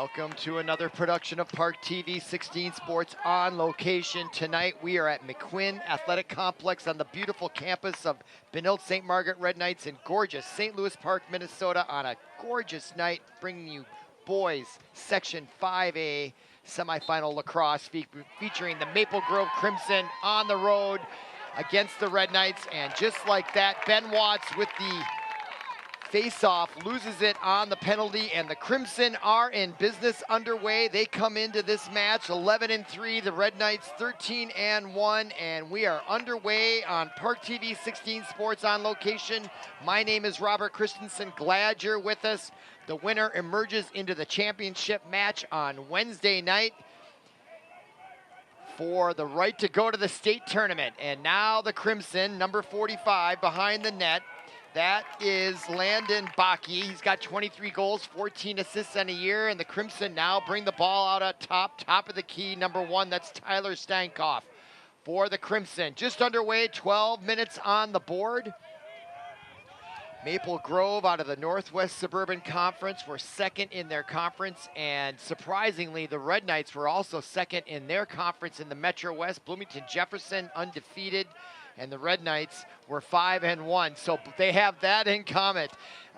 Welcome to another production of ParkTV 16 Sports on location. Tonight we are at McQuinn Athletic Complex on the beautiful campus of Benilde-St. Margaret Red Knights in gorgeous St. Louis Park, Minnesota on a gorgeous night, bringing you boys Section 5A semifinal lacrosse featuring the Maple Grove Crimson on the road against the Red Knights. And just like that, Ben Watts with the face-off loses it on the penalty, and the Crimson are in business underway. They come into this match 11-3, the Red Knights 13-1, and we are underway on ParkTV 16 Sports on location. My name is Robert Christensen. Glad you're with us. The winner emerges into the championship match on Wednesday night for the right to go to the state tournament. And now the Crimson, number 45 behind the net. That is Landon Bakke. He's got 23 goals, 14 assists on a year, and the Crimson now bring the ball out at top of the key. Number one, that's Tyler Stankoff for the Crimson. Just underway, 12 minutes on the board. Maple Grove out of the Northwest Suburban Conference were second in their conference, and surprisingly, the Red Knights were also second in their conference in the Metro West. Bloomington Jefferson undefeated, and the Red Knights were 5-1, so they have that in common.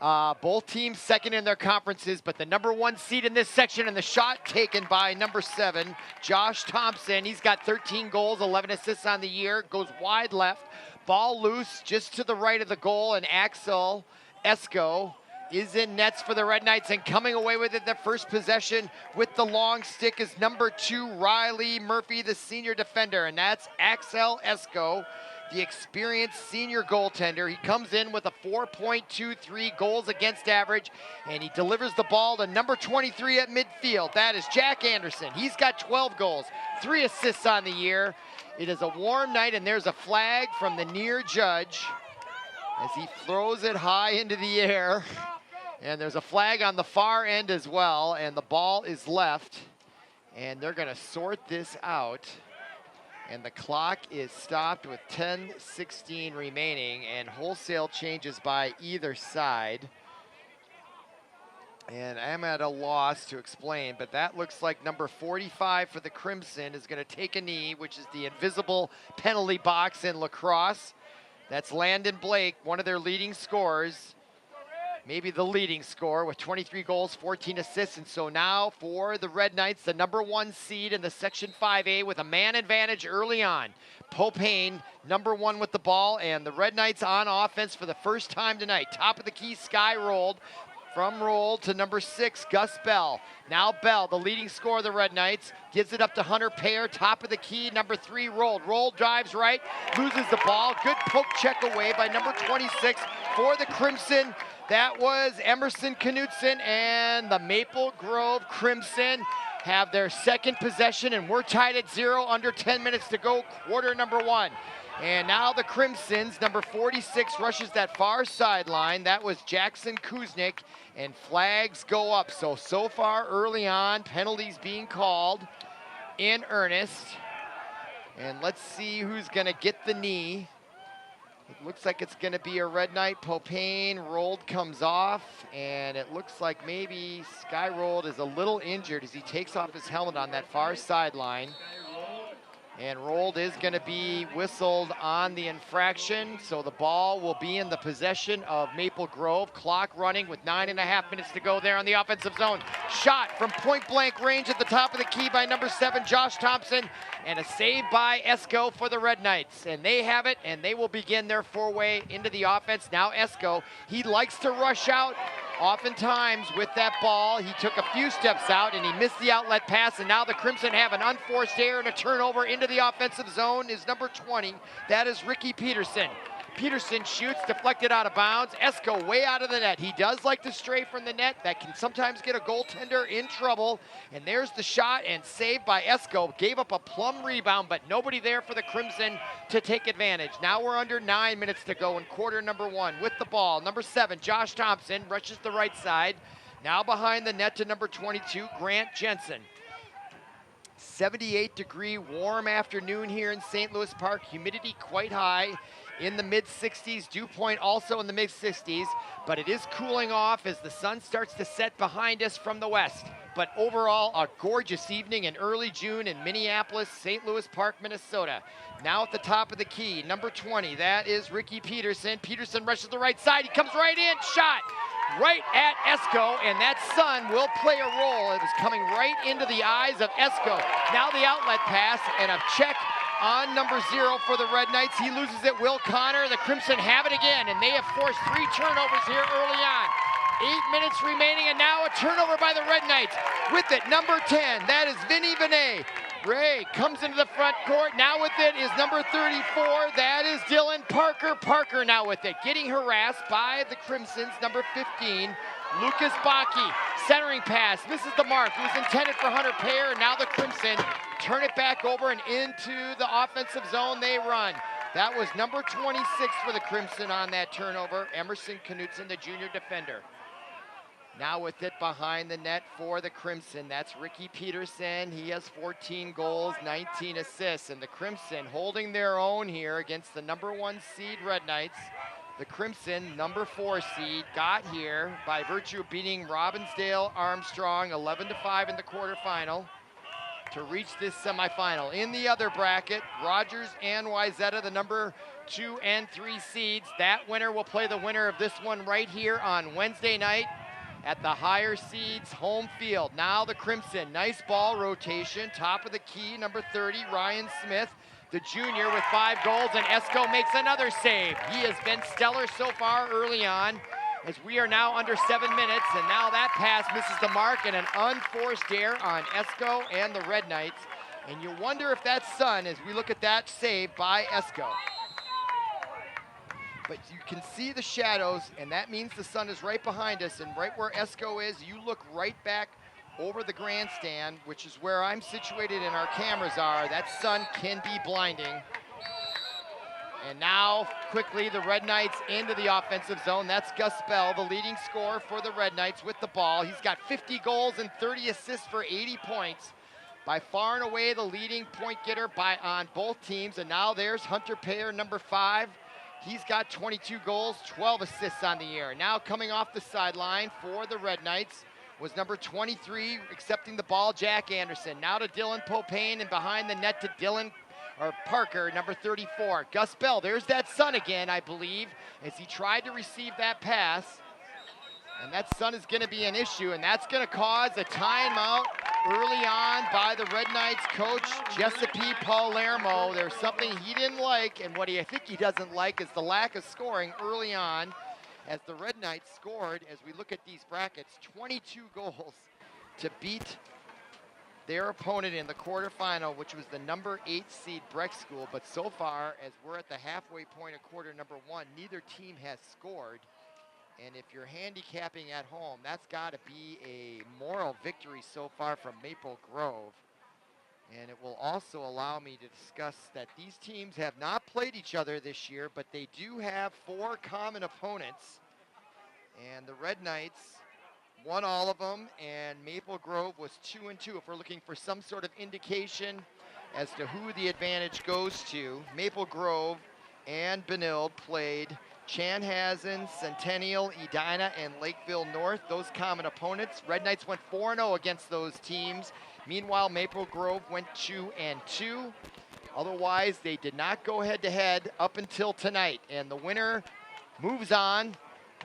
Both teams second in their conferences, but the number one seed in this section, and the shot taken by number 7, Josh Thompson. He's got 13 goals, 11 assists on the year, goes wide left. Ball loose just to the right of the goal, and Axel Esco is in nets for the Red Knights, and coming away with it, the first possession with the long stick is number 2, Riley Murphy, the senior defender, and that's Axel Esco, the experienced senior goaltender. He comes in with a 4.23 goals against average, and he delivers the ball to number 23 at midfield. That is Jack Anderson. He's got 12 goals, 3 assists on the year. It is a warm night, and there's a flag from the near judge as he throws it high into the air. And there's a flag on the far end as well, and the ball is left, and they're gonna sort this out. And the clock is stopped with 10:16 remaining, and wholesale changes by either side. And I'm at a loss to explain, but that looks like number 45 for the Crimson is going to take a knee, which is the invisible penalty box in lacrosse. That's Landon Blake, one of their leading scorers. Maybe the leading scorer with 23 goals, 14 assists. And so now for the Red Knights, the number one seed in the Section 5A with a man advantage early on. Popane, number 1 with the ball, and the Red Knights on offense for the first time tonight. Top of the key, Sky rolled. From roll to number 6, Gus Bell. Now Bell, the leading scorer of the Red Knights, gives it up to Hunter Payer, top of the key, number 3, rolled. Roll drives right, loses the ball. Good poke check away by number 26 for the Crimson. That was Emerson Knutson, and the Maple Grove Crimson have their second possession, and we're tied at 0, under 10 minutes to go, quarter number 1. And now the Crimsons, number 46, rushes that far sideline. That was Jackson Kuznick, and flags go up. So far early on, penalties being called in earnest. And let's see who's gonna get the knee. It looks like it's gonna be a Red Knight. Popane, rolled comes off, and it looks like maybe Sky Rolled is a little injured as he takes off his helmet on that far sideline. And rolled is going to be whistled on the infraction, so the ball will be in the possession of Maple Grove. Clock running with 9.5 minutes to go there on the offensive zone. Shot from point-blank range at the top of the key by number 7, Josh Thompson, and a save by Esco for the Red Knights. And they have it, and they will begin their four-way into the offense. Now Esco, he likes to rush out. Oftentimes with that ball, he took a few steps out and he missed the outlet pass, and now the Crimson have an unforced error and a turnover into the offensive zone is number 20. That is Ricky Peterson. Peterson shoots, deflected out of bounds. Esco way out of the net. He does like to stray from the net. That can sometimes get a goaltender in trouble. And there's the shot, and saved by Esco. Gave up a plum rebound, but nobody there for the Crimson to take advantage. Now we're under 9 minutes to go in quarter number 1 with the ball. Number 7, Josh Thompson, rushes the right side. Now behind the net to number 22, Grant Jensen. 78-degree warm afternoon here in St. Louis Park. Humidity quite high. in the mid-60s, dew point also in the mid-60s, but it is cooling off as the sun starts to set behind us from the west. but overall, a gorgeous evening in early June in Minneapolis, St. Louis Park, Minnesota. Now at the top of the key, number 20, that is Ricky Peterson. Peterson rushes the right side, he comes right in, shot right at Esco, and that sun will play a role. It was coming right into the eyes of Esco. Now the outlet pass, and a check on number 0 for the Red Knights. He loses it, Will Connor. The Crimson have it again, and they have forced 3 turnovers here early on. 8 minutes remaining, and now a turnover by the Red Knights. With it, number 10, that is Vinny Benet. Ray comes into the front court. Now with it is number 34, that is Dylan Parker. Parker now with it, getting harassed by the Crimsons, number 15, Lucas Bakke. Centering pass, misses the mark. It was intended for Hunter Payer, and now the Crimson turn it back over and into the offensive zone they run. That was number 26 for the Crimson on that turnover, Emerson Knutson, the junior defender. Now with it behind the net for the Crimson, that's Ricky Peterson. He has 14 goals, 19 assists, and the Crimson holding their own here against the number 1 seed Red Knights. The Crimson, number 4 seed, got here by virtue of beating Robbinsdale Armstrong 11-5 in the quarterfinal to reach this semifinal. In the other bracket, Rogers and Wayzata, the number 2 and 3 seeds. That winner will play the winner of this one right here on Wednesday night at the higher seeds home field. Now the Crimson, nice ball rotation, top of the key, number 30, Ryan Smith, the junior with 5 goals, and Esco makes another save. He has been stellar so far early on, as we are now under 7 minutes, and now that pass misses the mark, and an unforced error on Esco and the Red Knights. And you wonder if that's sun as we look at that save by Esco. But you can see the shadows, and that means the sun is right behind us, and right where Esco is, you look right back over the grandstand, which is where I'm situated and our cameras are. That sun can be blinding. And now, quickly, the Red Knights into the offensive zone. That's Gus Bell, the leading scorer for the Red Knights with the ball. He's got 50 goals and 30 assists for 80 points. By far and away the leading point getter on both teams. And now there's Hunter Payer, number 5. He's got 22 goals, 12 assists on the year. Now coming off the sideline for the Red Knights was number 23, accepting the ball, Jack Anderson. Now to Dylan Popane, and behind the net to Parker, number 34. Gus Bell, there's that sun again, I believe, as he tried to receive that pass. And that sun is going to be an issue, and that's going to cause a timeout early on by the Red Knights coach, Giuseppe Palermo. There's something he didn't like, and what I think he doesn't like is the lack of scoring early on, as the Red Knights scored, as we look at these brackets, 22 goals to beat their opponent in the quarterfinal, which was the number 8 seed Breck School. But so far, as we're at the halfway point of quarter number 1, neither team has scored. And if you're handicapping at home, that's got to be a moral victory so far from Maple Grove. And it will also allow me to discuss that these teams have not played each other this year, but they do have 4 common opponents. And the Red Knights won all of them, and Maple Grove was 2-2. If we're looking for some sort of indication as to who the advantage goes to, Maple Grove and Benilde played Chanhassen, Centennial, Edina, and Lakeville North, those common opponents. Red Knights went 4-0 against those teams. Meanwhile, Maple Grove went 2-2. Otherwise, they did not go head-to-head up until tonight. And the winner moves on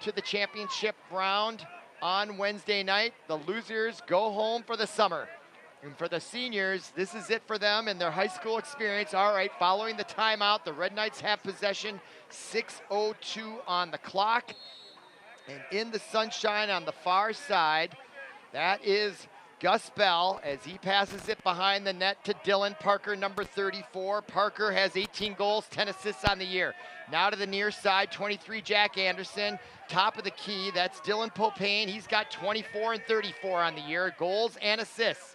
to the championship round on Wednesday night. The losers go home for the summer. And for the seniors, this is it for them and their high school experience. All right, following the timeout, the Red Knights have possession, 6:02 on the clock. And in the sunshine on the far side, that is Gus Bell as he passes it behind the net to Dylan Parker, number 34. Parker has 18 goals, 10 assists on the year. Now to the near side, 23, Jack Anderson. Top of the key, that's Dylan Popane. He's got 24 and 34 on the year, goals and assists.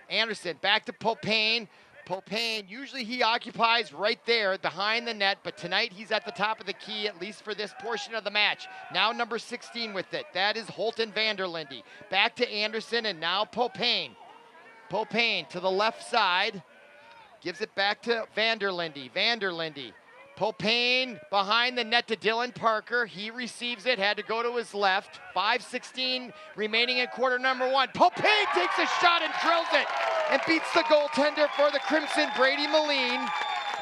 Anderson back to Popane. Popane, usually he occupies right there behind the net, but tonight he's at the top of the key, at least for this portion of the match. Now number 16 with it. That is Holton Vanderlinde. Back to Anderson, and now Popane. Popane to the left side. Gives it back to Vanderlinde. Vanderlinde Popane behind the net to Dylan Parker. He receives it, had to go to his left. 5:16 remaining in quarter number one. Popane takes a shot and drills it and beats the goaltender for the Crimson, Brady Moline.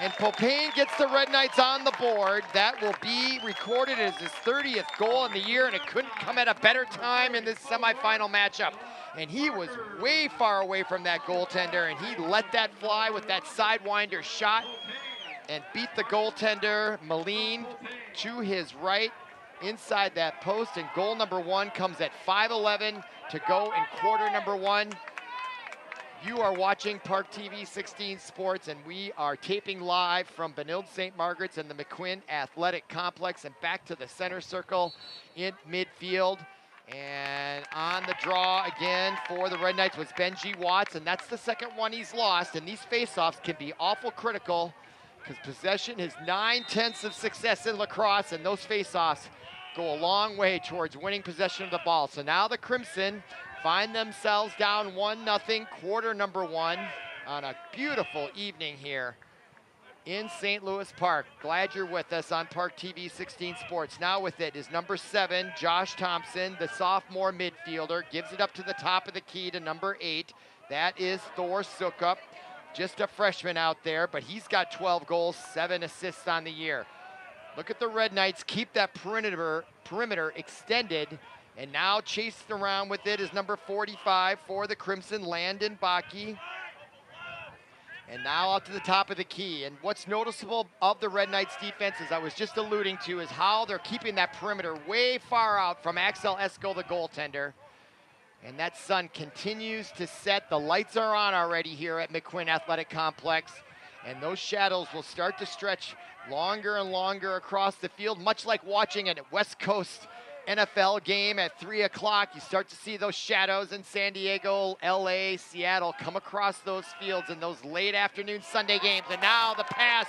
And Popane gets the Red Knights on the board. That will be recorded as his 30th goal in the year, and it couldn't come at a better time in this semifinal matchup. And he was way far away from that goaltender, and he let that fly with that sidewinder shot and beat the goaltender, Moline, to his right inside that post. And goal number one comes at 5:11 to go in quarter number one. You are watching ParkTV 16 Sports, and we are taping live from Benilde-St. Margaret's and the McQuinn Athletic Complex, and back to the center circle in midfield. And on the draw again for the Red Knights was Benji Watts, and that's the second one he's lost. And these faceoffs can be awful critical because possession is 9/10 of success in lacrosse, and those faceoffs go a long way towards winning possession of the ball. So now the Crimson find themselves down 1-0, quarter number one, on a beautiful evening here in St. Louis Park. Glad you're with us on ParkTV 16 Sports. Now with it is number 7, Josh Thompson, the sophomore midfielder, gives it up to the top of the key to number 8. That is Thor Sukup, just a freshman out there, but he's got 12 goals, 7 assists on the year. Look at the Red Knights keep that perimeter extended. And now chased around with it is number 45 for the Crimson, Landon Bakke. And now out to the top of the key. And what's noticeable of the Red Knights defense, as I was just alluding to, is how they're keeping that perimeter way far out from Axel Esco, the goaltender. And that sun continues to set. The lights are on already here at McQuinn Athletic Complex. And those shadows will start to stretch longer and longer across the field, much like watching a West Coast NFL game at 3 o'clock. You start to see those shadows in San Diego, LA, Seattle come across those fields in those late afternoon Sunday games. And now the pass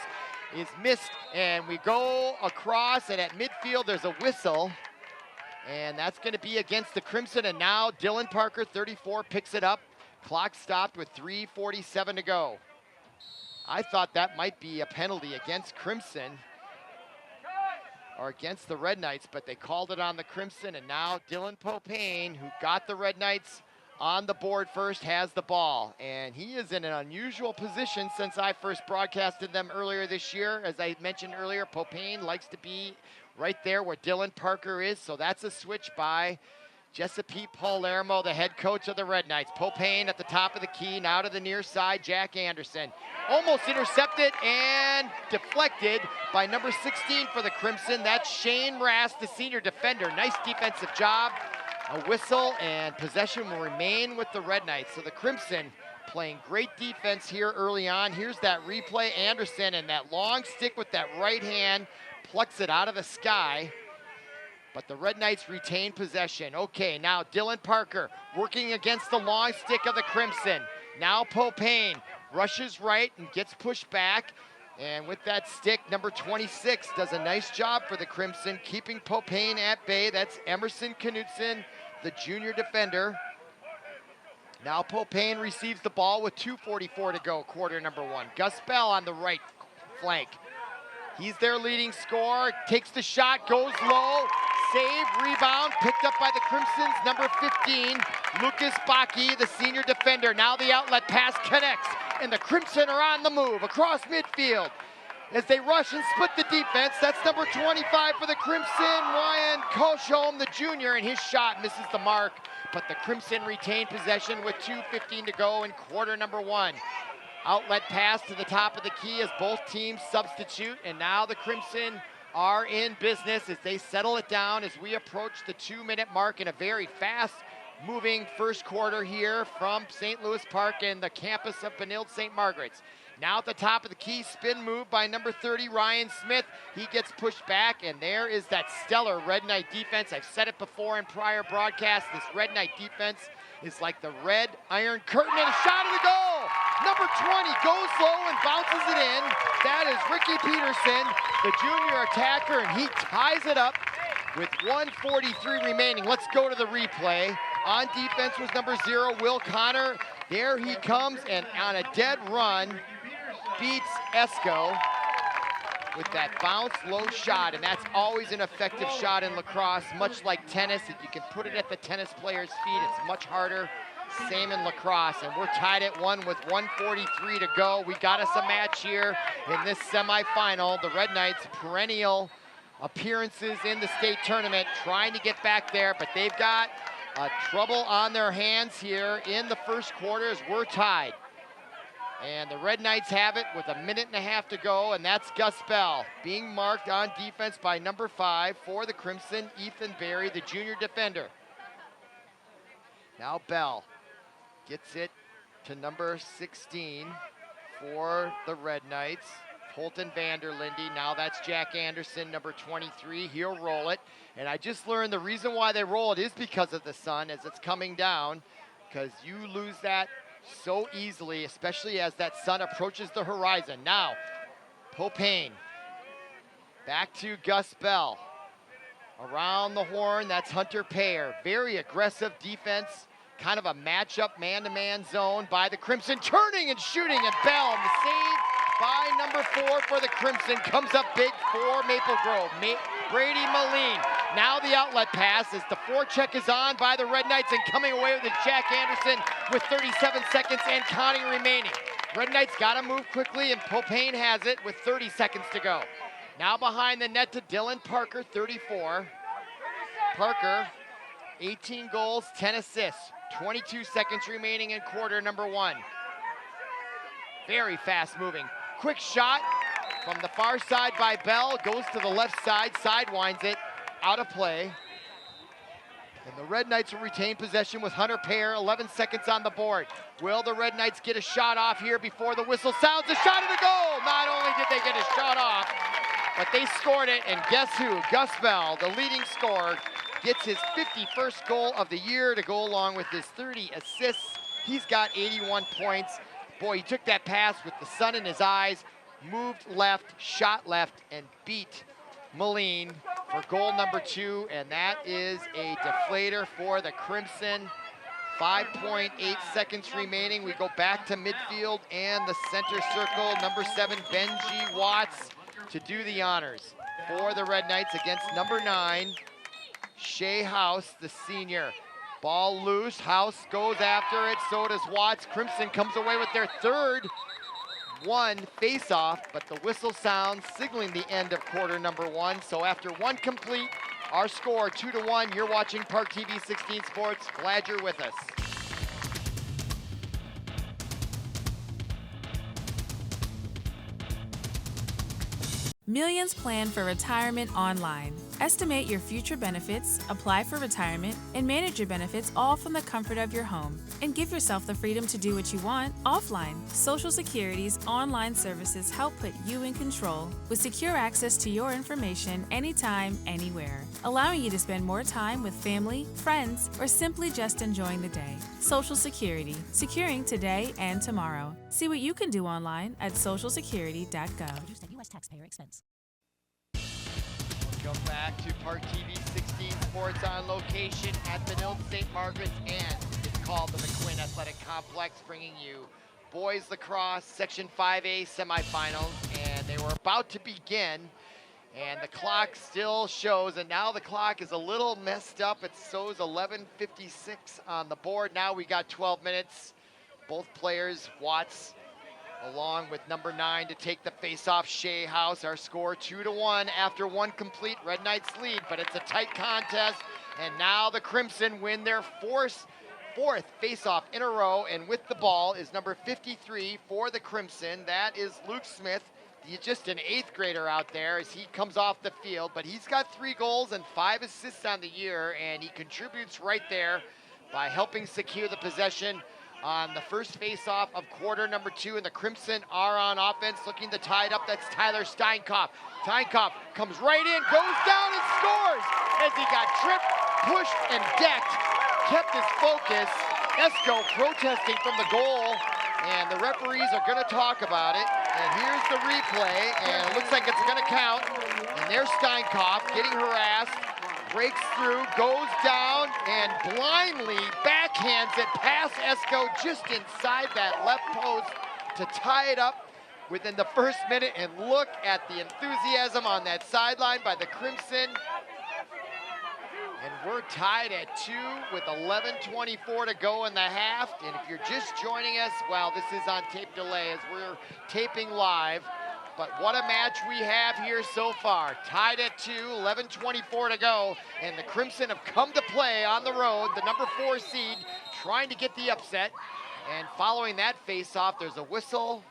is missed, and we go across, and at midfield there's a whistle, and that's going to be against the Crimson. And now Dylan Parker, 34, picks it up. Clock stopped with 3:47 to go. I thought that might be a penalty against Crimson, or against the Red Knights, but they called it on the Crimson. And now Dylan Popane, who got the Red Knights on the board first, has the ball. And he is in an unusual position since I first broadcasted them earlier this year. As I mentioned earlier, Popane likes to be right there where Dylan Parker is, so that's a switch by Giuseppe Palermo, the head coach of the Red Knights. Popane at the top of the key, now to the near side, Jack Anderson. Almost intercepted and deflected by number 16 for the Crimson. That's Shane Rast, the senior defender. Nice defensive job. A whistle, and possession will remain with the Red Knights. So the Crimson playing great defense here early on. Here's that replay. Anderson, and that long stick with that right hand, plucks it out of the sky. But the Red Knights retain possession. Okay, now Dylan Parker working against the long stick of the Crimson. Now Popane rushes right and gets pushed back. And with that stick, number 26 does a nice job for the Crimson, keeping Popane at bay. That's Emerson Knutson, the junior defender. Now Popane receives the ball with 2:44 to go, quarter number one. Gus Bell on the right flank. He's their leading scorer, takes the shot, goes low, save, rebound, picked up by the Crimson's number 15, Lucas Bakke, the senior defender. Now the outlet pass connects, and the Crimson are on the move across midfield as they rush and split the defense. That's number 25 for the Crimson, Ryan Koshholm, the junior, and his shot misses the mark, but the Crimson retain possession with 2:15 to go in quarter number one. Outlet pass to the top of the key as both teams substitute, and now the Crimson are in business as they settle it down as we approach the 2-minute mark in a very fast-moving first quarter here from St. Louis Park and the campus of Benilde-St. Margaret's. Now at the top of the key, spin move by number 30, Ryan Smith. He gets pushed back, and there is that stellar Red Knight defense. I've said it before in prior broadcasts. This Red Knight defense is like the red Iron Curtain, and a shot of the goal! Number 20 goes low and bounces it in. That is Ricky Peterson, the junior attacker, and he ties it up with 1:43 remaining. Let's go to the replay. On defense was number 0, Will Connor. There he comes, and on a dead run, beats Esco. with that bounce low shot, and that's always an effective shot in lacrosse, much like tennis. If you can put it at the tennis player's feet, it's much harder. Same in lacrosse, and we're tied at 1 with 1:43 to go. We got us a match here in this semifinal. The Red Knights, perennial appearances in the state tournament, trying to get back there, but they've got trouble on their hands here in the first quarter as we're tied. And the Red Knights have it with 1.5 minutes to go, and that's Gus Bell being marked on defense by number 5 for the Crimson, Ethan Berry, the junior defender. Now Bell gets it to number 16 for the Red Knights, Holton Vanderlinde. Now that's Jack Anderson, number 23. He'll roll it. And I just learned the reason why they roll it is because of the sun as it's coming down, because you lose that so easily, especially as that sun approaches the horizon. Now, Popane back to Gus Bell. Around the horn, that's Hunter Payer. Very aggressive defense, kind of a matchup man-to-man zone by the Crimson, turning and shooting, and Bell, the save by number 4 for the Crimson, comes up big for Maple Grove. Brady Moline. Now the outlet pass as the forecheck is on by the Red Knights, and coming away with it, Jack Anderson with 37 seconds and counting remaining. Red Knights got to move quickly, and Popane has it with 30 seconds to go. Now behind the net to Dylan Parker, 34. Parker, 18 goals, 10 assists, 22 seconds remaining in quarter number 1. Very fast moving. Quick shot from the far side by Bell, goes to the left side, sidewinds it, out of play. And the Red Knights will retain possession with Hunter Payer, 11 seconds on the board. Will the Red Knights get a shot off here before the whistle sounds? A shot at the goal! Not only did they get a shot off, but they scored it, and guess who? Gus Bell, the leading scorer, gets his 51st goal of the year to go along with his 30 assists. He's got 81 points. Boy, he took that pass with the sun in his eyes, moved left, shot left, and beat Moline for goal number 2, and that is a deflator for the Crimson. 5.8 seconds remaining. We go back to midfield and the center circle. Number 7, Benji Watts, to do the honors for the Red Knights against number 9, Shea House, the senior. Ball loose, House goes after it, so does Watts. Crimson comes away with their third face-off, but the whistle sounds, signaling the end of quarter number 1. So after 1 complete, our score 2-1. You're watching ParkTV 16 Sports. Glad you're with us. Millions plan for retirement online. Estimate your future benefits, apply for retirement, and manage your benefits all from the comfort of your home. And give yourself the freedom to do what you want offline. Social Security's online services help put you in control with secure access to your information anytime, anywhere, allowing you to spend more time with family, friends, or simply just enjoying the day. Social Security, securing today and tomorrow. See what you can do online at socialsecurity.gov. Produced at U.S. taxpayer expense. Welcome back to ParkTV 16 Sports on location at Benilde-St. Margaret, and it's called the McQuinn Athletic Complex, bringing you boys lacrosse Section 5A semifinals, and they were about to begin, and the clock still shows, and now the clock is a little messed up. It shows 11:56 on the board. Now we got 12 minutes. Both players, Watts along with number 9 to take the face-off, Shea House. Our score 2-1 after 1 complete. Red Knights lead, but it's a tight contest. And now the Crimson win their fourth face-off in a row. And with the ball is number 53 for the Crimson. That is Luke Smith. He's just an 8th grader out there as he comes off the field. But he's got 3 goals and 5 assists on the year. And he contributes right there by helping secure the possession on the first face-off of quarter number 2, and the Crimson are on offense, looking to tie it up. That's Tyler Steinkopf. Steinkopf comes right in, goes down and scores as he got tripped, pushed, and decked. Kept his focus. Esco protesting from the goal, and the referees are going to talk about it. And here's the replay, and it looks like it's going to count. And there's Steinkopf getting harassed. Breaks through, goes down, and blindly backhands it past Esco just inside that left post to tie it up. within the first minute, and look at the enthusiasm on that sideline by the Crimson. And we're tied at 2 with 11:24 to go in the half. And if you're just joining us, well, this is on tape delay as we're taping live. But what a match we have here so far. Tied at 2, 11:24 to go. And the Crimson have come to play on the road, the number 4 seed, trying to get the upset. And following that face-off, there's a whistle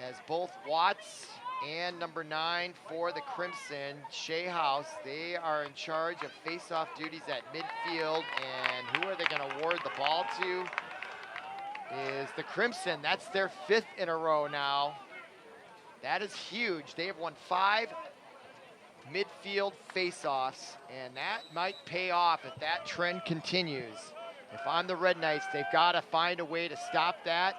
as both Watts and number 9 for the Crimson, Shea House, they are in charge of face-off duties at midfield. And who are they going to award the ball to? Is the Crimson. That's their 5th in a row now. That is huge. They have won 5 midfield face-offs, and that might pay off if that trend continues. If I'm the Red Knights, they've got to find a way to stop that.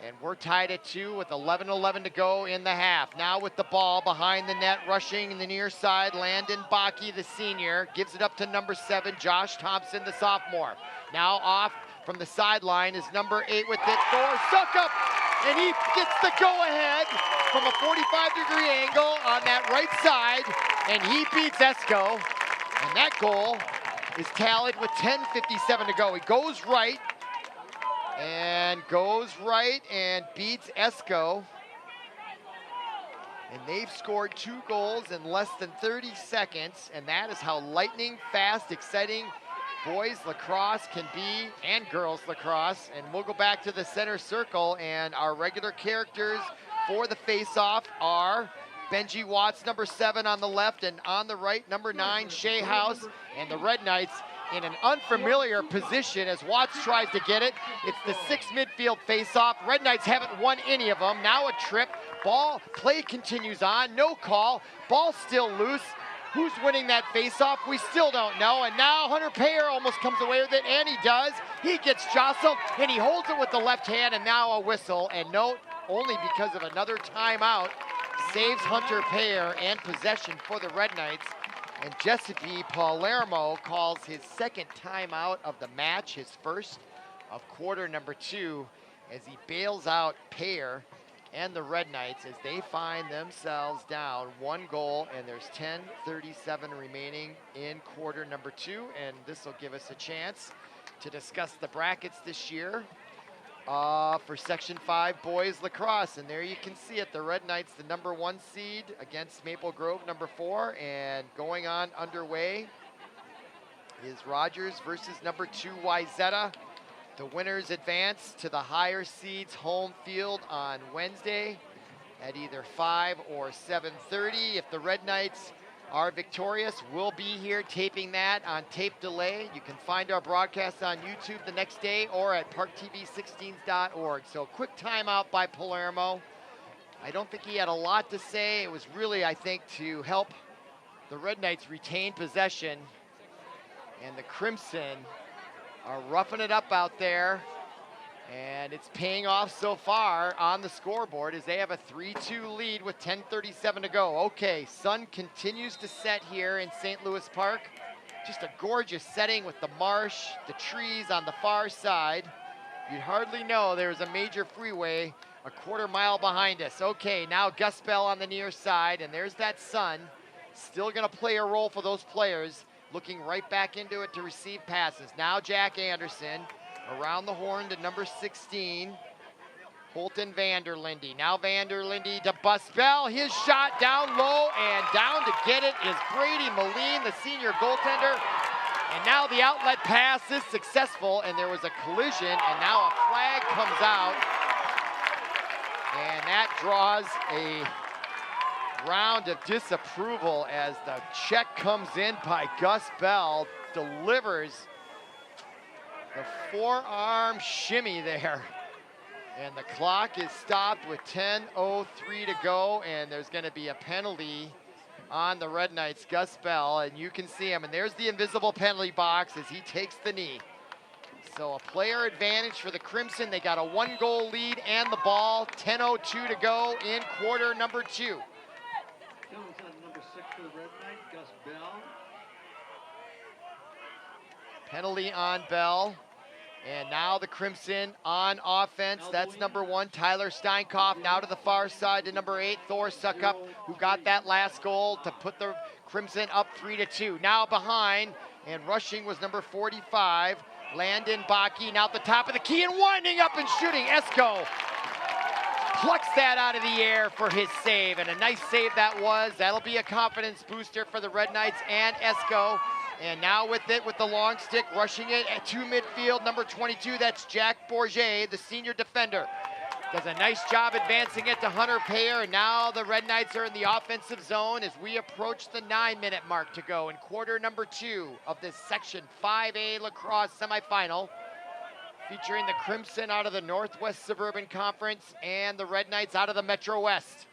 And we're tied at 2 with 11:11 to go in the half. Now with the ball behind the net, rushing in the near side, Landon Bakke, the senior, gives it up to number 7, Josh Thompson, the sophomore. Now off from the sideline is number 8 with it, Thor Suckup, and he gets the go-ahead from a 45-degree angle on that right side, and he beats Esco, and that goal is tallied with 10:57 to go. He goes right and beats Esco. And they've scored 2 goals in less than 30 seconds, and that is how lightning fast, exciting boys lacrosse can be, and girls lacrosse. And we'll go back to the center circle, and our regular characters for the face-off are Benji Watts, number 7 on the left, and on the right, number 9, Shea House, and the Red Knights in an unfamiliar position as Watts tries to get it. It's the 6 midfield face-off. Red Knights haven't won any of them. Now a trip. Ball play continues on. No call. Ball still loose. Who's winning that face-off? We still don't know. And now Hunter Payer almost comes away with it, and he does. He gets jostled, and he holds it with the left hand, and now a whistle. And note, only because of another timeout, saves Hunter Payer and possession for the Red Knights. And Giuseppe Palermo calls his 2nd timeout of the match, his first of quarter number 2, as he bails out Payer and the Red Knights as they find themselves down 1 goal, and there's 10:37 remaining in quarter number 2. And this will give us a chance to discuss the brackets this year for Section 5 boys lacrosse. And there you can see it, the Red Knights, the number 1 seed against Maple Grove, number 4. And going on underway is Rogers versus number 2 Wayzata. The winners advance to the higher seeds home field on Wednesday at either 5 or 7:30. If the Red Knights are victorious, we'll be here taping that on tape delay. You can find our broadcast on YouTube the next day or at ParkTV16s.org. So quick timeout by Palermo. I don't think he had a lot to say. It was really, I think, to help the Red Knights retain possession. And the Crimson are roughing it up out there. And it's paying off so far on the scoreboard as they have a 3-2 lead with 10:37 to go. Okay, sun continues to set here in St. Louis Park. Just a gorgeous setting with the marsh, the trees on the far side. You'd hardly know there's a major freeway a quarter mile behind us. Okay, now Gus Bell on the near side, and there's that sun. Still gonna play a role for those players, looking right back into it to receive passes. Now Jack Anderson around the horn to number 16, Holton Vanderlinde. Now Vanderlinde to Busbell. His shot down low, and down to get it is Brady Moline, the senior goaltender. And now the outlet pass is successful, and there was a collision, and now a flag comes out. And that draws a round of disapproval as the check comes in by Gus Bell, delivers the forearm shimmy there. And the clock is stopped with 10:03 to go, and there's going to be a penalty on the Red Knights, Gus Bell, and you can see him. And there's the invisible penalty box as he takes the knee. So a player advantage for the Crimson. They got a 1-goal lead and the ball. 10:02 to go in quarter number 2. Number 6 for the Red Knights, Gus Bell. Penalty on Bell. And now the Crimson on offense. That's number 1, Tyler Steinkoff. Now to the far side to number 8, Thor Suckup, who got that last goal to put the Crimson up 3-2. Now behind, and rushing was number 45, Landon Baki. Now at the top of the key and winding up and shooting. Esko plucks that out of the air for his save, and a nice save that was. That'll be a confidence booster for the Red Knights and Esko. And now with it, with the long stick, rushing it to midfield, number 22, that's Jack Bourget, the senior defender. Does a nice job advancing it to Hunter Payer, and now the Red Knights are in the offensive zone as we approach the 9-minute mark to go in quarter number 2 of this Section 5A lacrosse semifinal, featuring the Crimson out of the Northwest Suburban Conference and the Red Knights out of the Metro West.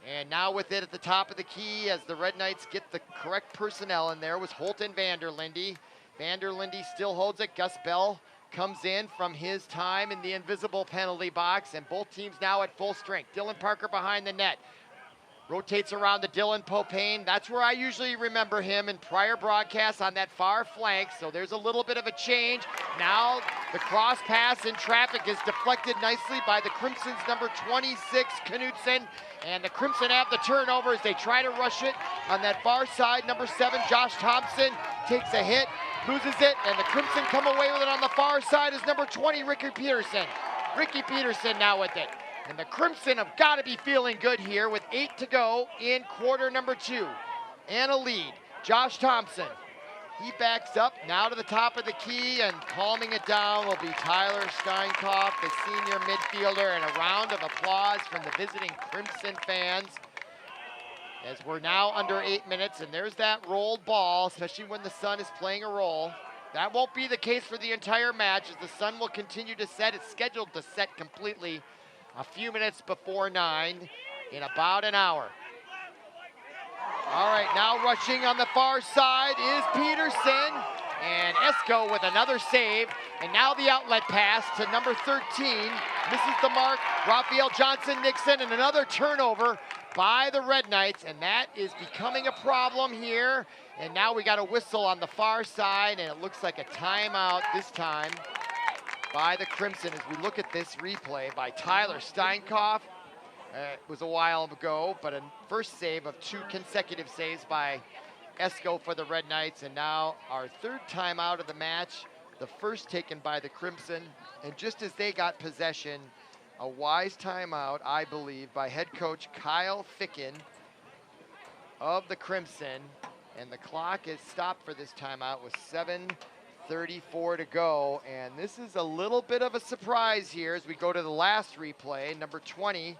And now with it at the top of the key, as the Red Knights get the correct personnel in there, was Holton Vanderlinde. Vanderlinde still holds it. Gus Bell comes in from his time in the invisible penalty box, and both teams now at full strength. Dylan Parker behind the net. Rotates around to Dylan Popane. That's where I usually remember him in prior broadcasts, on that far flank. So there's a little bit of a change. Now the cross pass in traffic is deflected nicely by the Crimson's number 26, Knudsen. And the Crimson have the turnover as they try to rush it on that far side. Number 7, Josh Thompson takes a hit, loses it, and the Crimson come away with it on the far side as number 20, Ricky Peterson. Ricky Peterson now with it. And the Crimson have got to be feeling good here with 8 to go in quarter number 2. And a lead. Josh Thompson, he backs up now to the top of the key, and calming it down will be Tyler Steinkoff, the senior midfielder, and a round of applause from the visiting Crimson fans as we're now under 8 minutes, and there's that rolled ball, especially when the sun is playing a role. That won't be the case for the entire match as the sun will continue to set. It's scheduled to set completely a few minutes before 9 in about an hour. All right, now rushing on the far side is Peterson, and Esko with another save, and now the outlet pass to number 13, misses the mark, Raphael Johnson-Nixon, and another turnover by the Red Knights, and that is becoming a problem here. And now we got a whistle on the far side, and it looks like a timeout this time by the Crimson as we look at this replay by Tyler Steinkoff. It was a while ago, but a first save of 2 consecutive saves by Esko for the Red Knights, and now our 3rd timeout of the match, the first taken by the Crimson. And just as they got possession, a wise timeout, I believe, by head coach Kyle Ficken of the Crimson, and the clock is stopped for this timeout with 7:34 to go, and this is a little bit of a surprise here as we go to the last replay. Number 20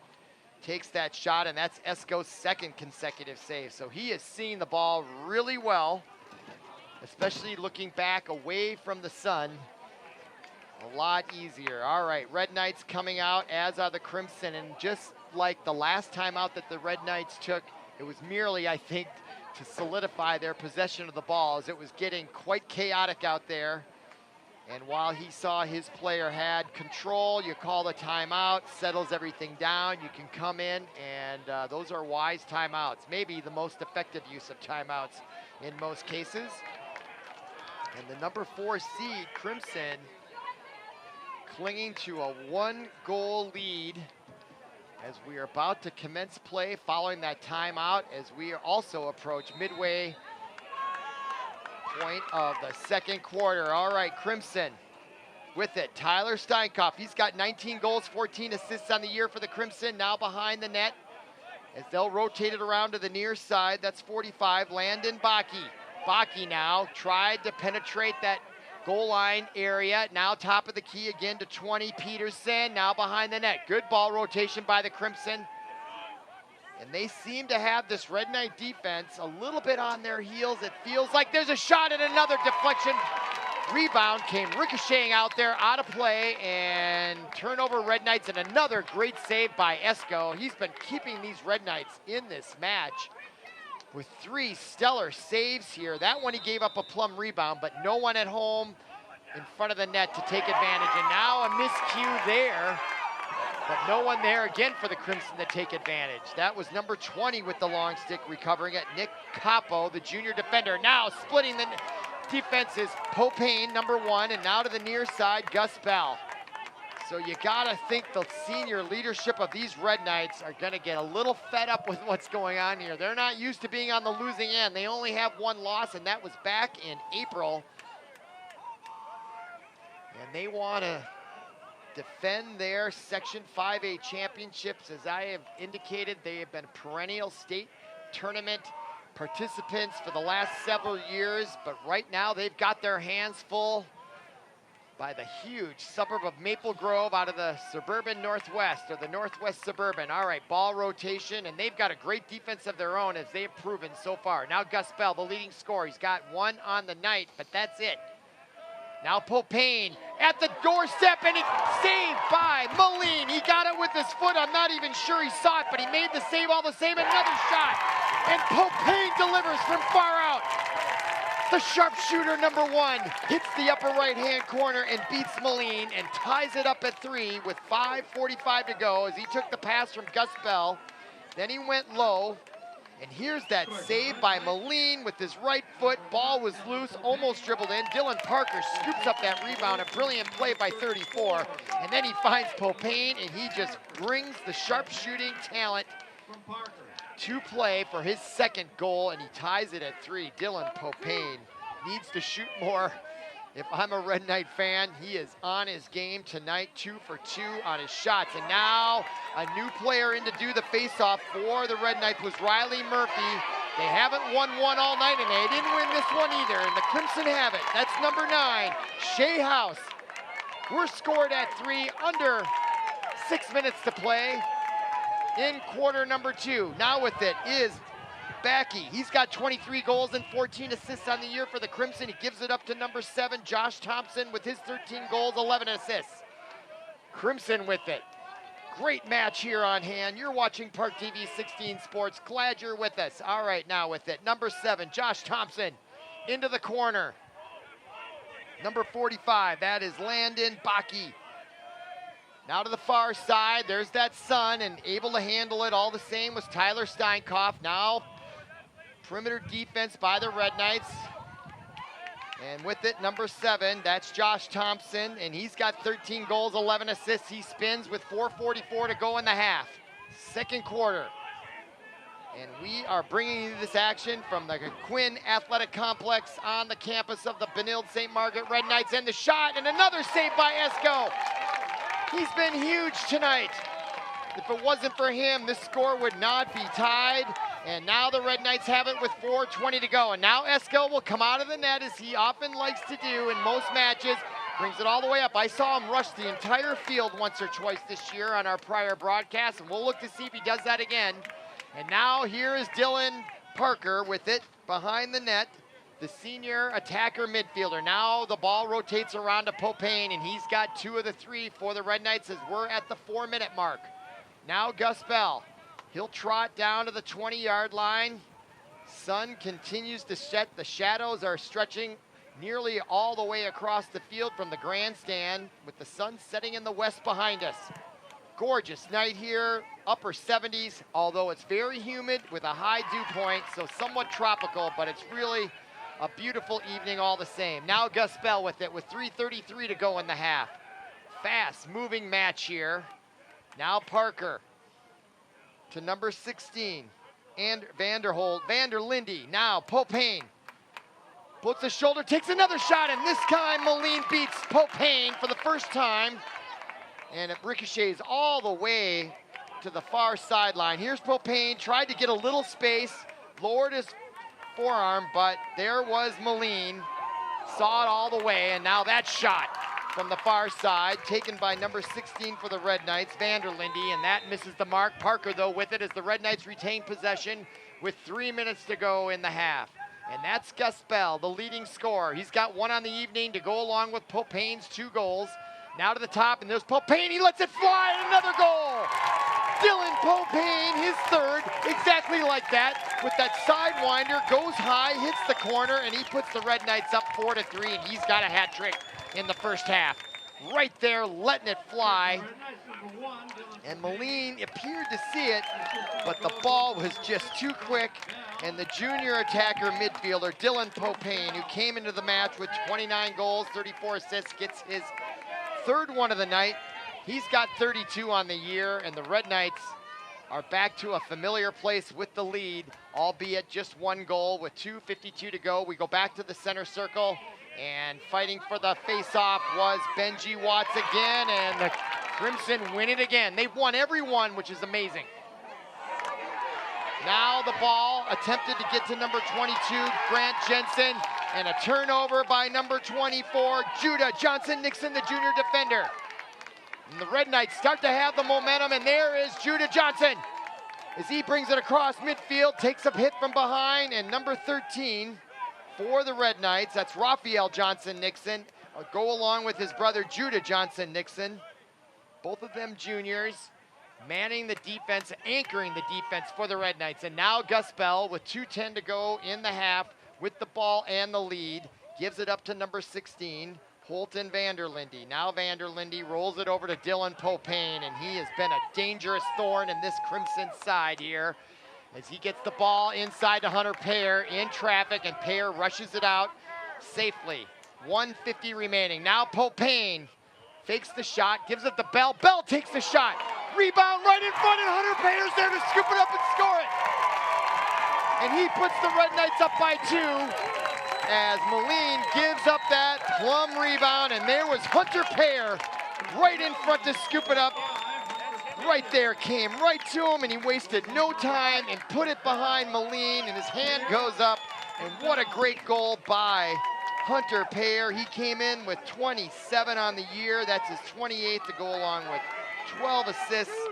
takes that shot, and that's Esko's 2nd consecutive save. So he has seen the ball really well, especially looking back away from the sun. A lot easier. All right, Red Knights coming out, as are the Crimson, and just like the last time out that the Red Knights took, it was merely, I think, to solidify their possession of the ball, as it was getting quite chaotic out there. And while he saw his player had control, you call the timeout, settles everything down, you can come in, and those are wise timeouts. Maybe the most effective use of timeouts in most cases. And the number 4 seed, Crimson, clinging to a 1-goal lead as we are about to commence play following that timeout, as we also approach midway point of the 2nd quarter. All right, Crimson with it. Tyler Steinkoff, he's got 19 goals, 14 assists on the year for the Crimson, now behind the net as they'll rotate it around to the near side. That's 45, Landon Baki. Baki now tried to penetrate that goal line area. Now top of the key again to 20, Peterson, now behind the net. Good ball rotation by the Crimson. And they seem to have this Red Knight defense a little bit on their heels. It feels like there's a shot and another deflection. Rebound came ricocheting out there, out of play, and turnover Red Knights, and another great save by Esko. He's been keeping these Red Knights in this match with 3 stellar saves here. That one he gave up a plum rebound, but no one at home in front of the net to take advantage. And now a miscue there, but no one there again for the Crimson to take advantage. That was number 20 with the long stick recovering it, Nick Capo, the junior defender. Now splitting the defense is Popane, number 1, and now to the near side, Gus Bell. So you gotta think the senior leadership of these Red Knights are gonna get a little fed up with what's going on here. They're not used to being on the losing end. They only have 1 loss, and that was back in April. And they wanna defend their Section 5A championships. As I have indicated, they have been perennial state tournament participants for the last several years, but right now they've got their hands full by the huge suburb of Maple Grove out of the suburban northwest, or the northwest suburban. All right, ball rotation, and they've got a great defense of their own, as they've proven so far. Now Gus Bell, the leading scorer. He's got 1 on the night, but that's it. Now Popane at the doorstep, and it's saved by Moline. He got it with his foot. I'm not even sure he saw it, but he made the save all the same. Another shot, and Popane delivers from far out. The sharpshooter, number 1, hits the upper right-hand corner and beats Moline and ties it up at 3 with 5:45 to go as he took the pass from Gus Bell. Then he went low, and here's that save by Moline with his right foot. Ball was loose, almost dribbled in. Dylan Parker scoops up that rebound, a brilliant play by 34. And then he finds Popane, and he just brings the sharpshooting talent to play for his 2nd goal, and he ties it at 3. Dylan Popane needs to shoot more. If I'm a Red Knight fan, he is on his game tonight, 2 for 2 on his shots. And now a new player in to do the faceoff for the Red Knights was Riley Murphy. They haven't won one all night, and they didn't win this one either, and the Crimson have it. That's number 9, Shea House. We're scored at 3, under 6 minutes to play in quarter number 2. Now with it is Backey. He's got 23 goals and 14 assists on the year for the Crimson. He gives it up to number 7, Josh Thompson, with his 13 goals, 11 assists. Crimson with it. Great match here on hand. You're watching ParkTV 16 Sports. Glad you're with us. All right, now with it, number 7, Josh Thompson, into the corner. Number 45, that is Landon Backey. Now to the far side, there's that Sun, and able to handle it all the same was Tyler Steinkoff. Now perimeter defense by the Red Knights. And with it, number 7, that's Josh Thompson, and he's got 13 goals, 11 assists. He spins with 4:44 to go in the half. 2nd quarter. And we are bringing you this action from the Quinn Athletic Complex on the campus of the Benilde-St. Margaret Red Knights. And the shot, and another save by Esco. He's been huge tonight. If it wasn't for him, this score would not be tied. And now the Red Knights have it with 4:20 to go. And now Esco will come out of the net, as he often likes to do in most matches. Brings it all the way up. I saw him rush the entire field once or twice this year on our prior broadcast, and we'll look to see if he does that again. And now here is Dylan Parker with it behind the net. The senior attacker midfielder. Now the ball rotates around to Popane, and he's got 2 of the 3 for the Red Knights as we're at the 4-minute mark. Now Gus Bell. He'll trot down to the 20-yard line. Sun continues to set. The shadows are stretching nearly all the way across the field from the grandstand, with the sun setting in the west behind us. Gorgeous night here, upper 70s, although it's very humid with a high dew point, so somewhat tropical, but it's really a beautiful evening all the same. Now Gus Bell with it with 3:33 to go in the half. Fast moving match here. Now Parker to number 16, and Vanderlinde. Now Popane puts his shoulder, takes another shot, and this time Moline beats Popane for the first time. And it ricochets all the way to the far sideline. Here's Popane, tried to get a little space, lowered his forearm, but there was Moline, saw it all the way, and now that shot from the far side, taken by number 16 for the Red Knights, Vanderlinde, and that misses the mark. Parker, though, with it as the Red Knights retain possession with 3 minutes to go in the half. And that's Gus Bell, the leading scorer. He's got 1 on the evening to go along with Popane's 2 goals. Now to the top, and there's Popane. He lets it fly, and another goal. Dylan Popane, his 3rd, exactly like that, with that sidewinder, goes high, hits the corner, and he puts the Red Knights up 4-3, and he's got a hat trick in the first half. right there, letting it fly. Red Knights number 1, Dylan And Moline appeared to see it, but the ball was just too quick. And the junior attacker midfielder, Dylan Popane, who came into the match with 29 goals, 34 assists, gets his third one of the night. He's got 32 on the year, and the Red Knights are back to a familiar place with the lead, albeit just one goal with 2:52 to go. We go back to the center circle, and fighting for the face-off was Benji Watts again, and the Crimson win it again. They've won every one, which is amazing. Now the ball attempted to get to number 22, Grant Jensen, and a turnover by number 24, Judah Johnson-Nixon, the junior defender. And the Red Knights start to have the momentum, and there is Judah Johnson as he brings it across midfield, takes a hit from behind, and number 13 for the Red Knights, that's Raphael Johnson-Nixon, go along with his brother Judah Johnson-Nixon, both of them juniors, manning the defense, anchoring the defense for the Red Knights. And now Gus Bell, with 2:10 to go in the half, with the ball and the lead, gives it up to number 16, Holton Vanderlinde. Now Vanderlinde rolls it over to Dylan Popane, and he has been a dangerous thorn in this Crimson side here as he gets the ball inside to Hunter Payer in traffic, and Payer rushes it out safely. 1:50 remaining. Now Popane fakes the shot, gives it to Bell. Bell takes the shot. Rebound right in front, and Hunter Payer's there to scoop it up and score it. And he puts the Red Knights up by 2 as Moline gives up that plum rebound, and there was Hunter Payer right in front to scoop it up. Right there, came right to him, and he wasted no time and put it behind Moline, and his hand goes up, and what a great goal by Hunter Payer. He came in with 27 on the year. That's his 28th to go along with 12 assists,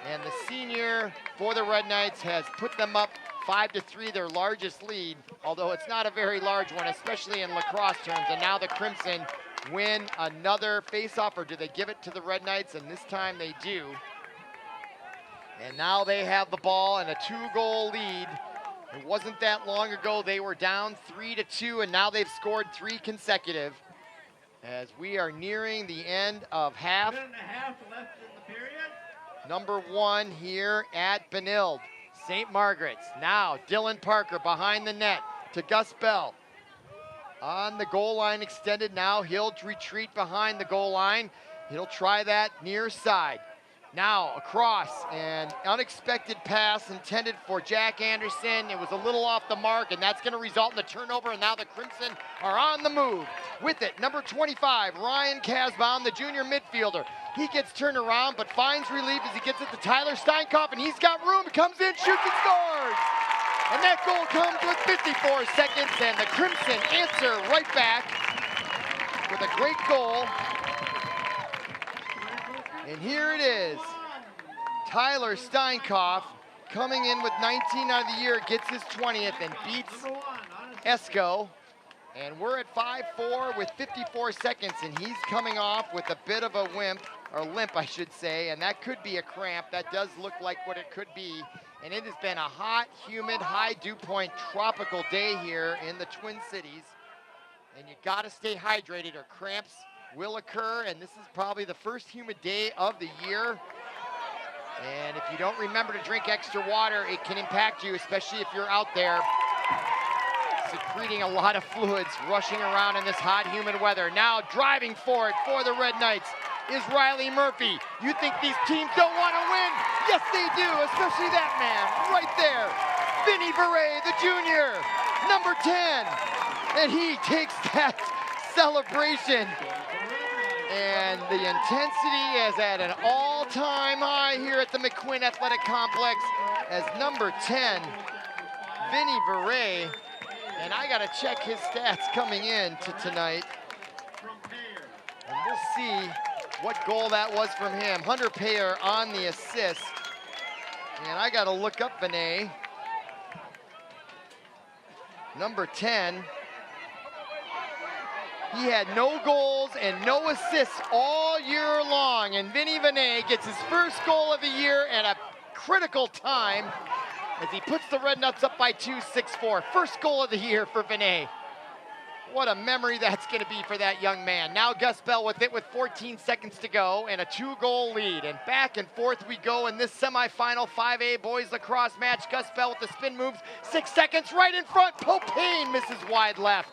and the senior for the Red Knights has put them up 5-3, their largest lead, although it's not a very large one, especially in lacrosse terms. And now the Crimson win another face-off, or do they give it to the Red Knights? And this time they do. And now they have the ball and a 2-goal lead. It wasn't that long ago they were down 3-2, and now they've scored 3 consecutive. As we are nearing the end of half. minute and a half left in the period. Number 1 here at Benilde, St. Margaret's. Now Dylan Parker behind the net to Gus Bell. On the goal line extended now, he'll retreat behind the goal line. He'll try that near side. Now across, an unexpected pass intended for Jack Anderson. It was a little off the mark, and that's going to result in the turnover, and now the Crimson are on the move. With it, number 25, Ryan Casbaum, the junior midfielder. He gets turned around, but finds relief as he gets it to Tyler Steinkoff, and he's got room, comes in, shoots and scores! And that goal comes with 54 seconds, and the Crimson answer right back with a great goal. And here it is, Tyler Steinkoff coming in with 19 out of the year, gets his 20th and beats Esco. And we're at 5-4 with 54 seconds, and he's coming off with a bit of a limp, I should say, and that could be a cramp. That does look like what it could be. And it has been a hot, humid, high dew point, tropical day here in the Twin Cities. And you gotta stay hydrated or cramps will occur, and this is probably the first humid day of the year. And if you don't remember to drink extra water, it can impact you, especially if you're out there secreting a lot of fluids, rushing around in this hot, humid weather. Now driving for it for the Red Knights is Riley Murphy. You think these teams don't want to win? Yes, they do, especially that man right there. Vinny Beret, the junior, number 10. And he takes that celebration. And the intensity is at an all-time high here at the McQuinn Athletic Complex as number 10, Vinny Beret. And I got to check his stats coming in to tonight. And we'll see what goal that was from him. Hunter Payer on the assist. And I got to look up Vinay. Number 10. He had no goals and no assists all year long. And Vinny Vinay gets his first goal of the year at a critical time as he puts the Red Nuts up by 2, 6-4. First goal of the year for Vinay. What a memory that's going to be for that young man. Now Gus Bell with it with 14 seconds to go and a 2-goal lead. And back and forth we go in this semifinal 5A boys lacrosse match. Gus Bell with the spin moves, 6 seconds right in front. Popane misses wide left.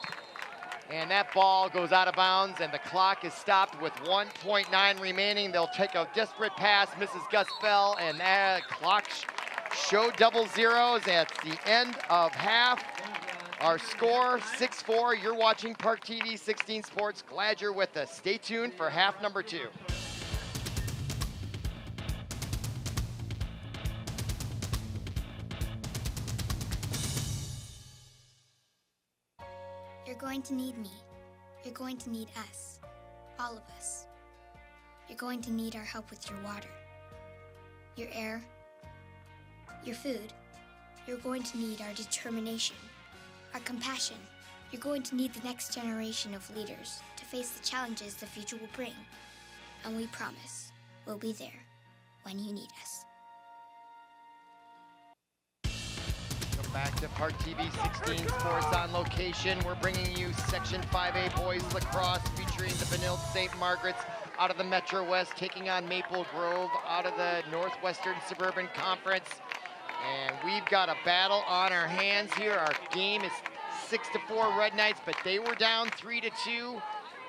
And that ball goes out of bounds and the clock is stopped with 1.9 remaining. They'll take a desperate pass, misses Gus Bell, and that clock showed double zeros at the end of half. Our score, 6-4. You're watching ParkTV 16 Sports. Glad you're with us. Stay tuned for half number 2. You're going to need me. You're going to need us. All of us. You're going to need our help with your water, your air, your food. You're going to need our determination, our compassion. You're going to need the next generation of leaders to face the challenges the future will bring. And we promise we'll be there when you need us. Welcome back to ParkTV 16 Sports on location. We're bringing you Section 5A boys lacrosse featuring the Benilde-St. Margaret's out of the Metro West, taking on Maple Grove out of the Northwestern Suburban Conference. And we've got a battle on our hands here. Our game is 6-4 Red Knights, but they were down 3-2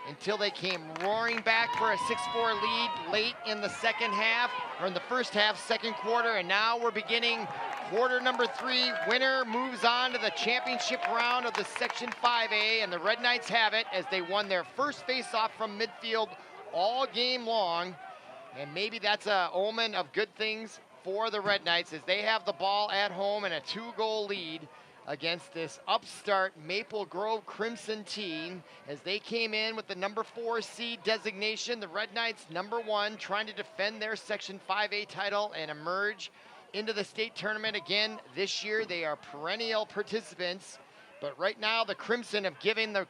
until they came roaring back for a 6-4 lead late in the second half, or in the first half, second quarter, and now we're beginning quarter number 3. Winner moves on to the championship round of the Section 5A, and the Red Knights have it as they won their first face-off from midfield all game long, and maybe that's an omen of good things for the Red Knights as they have the ball at home and a 2-goal lead against this upstart Maple Grove Crimson team as they came in with the number 4 seed designation. The Red Knights number 1 trying to defend their Section 5A title and emerge into the state tournament again this year. They are perennial participants, but right now the Crimson have given the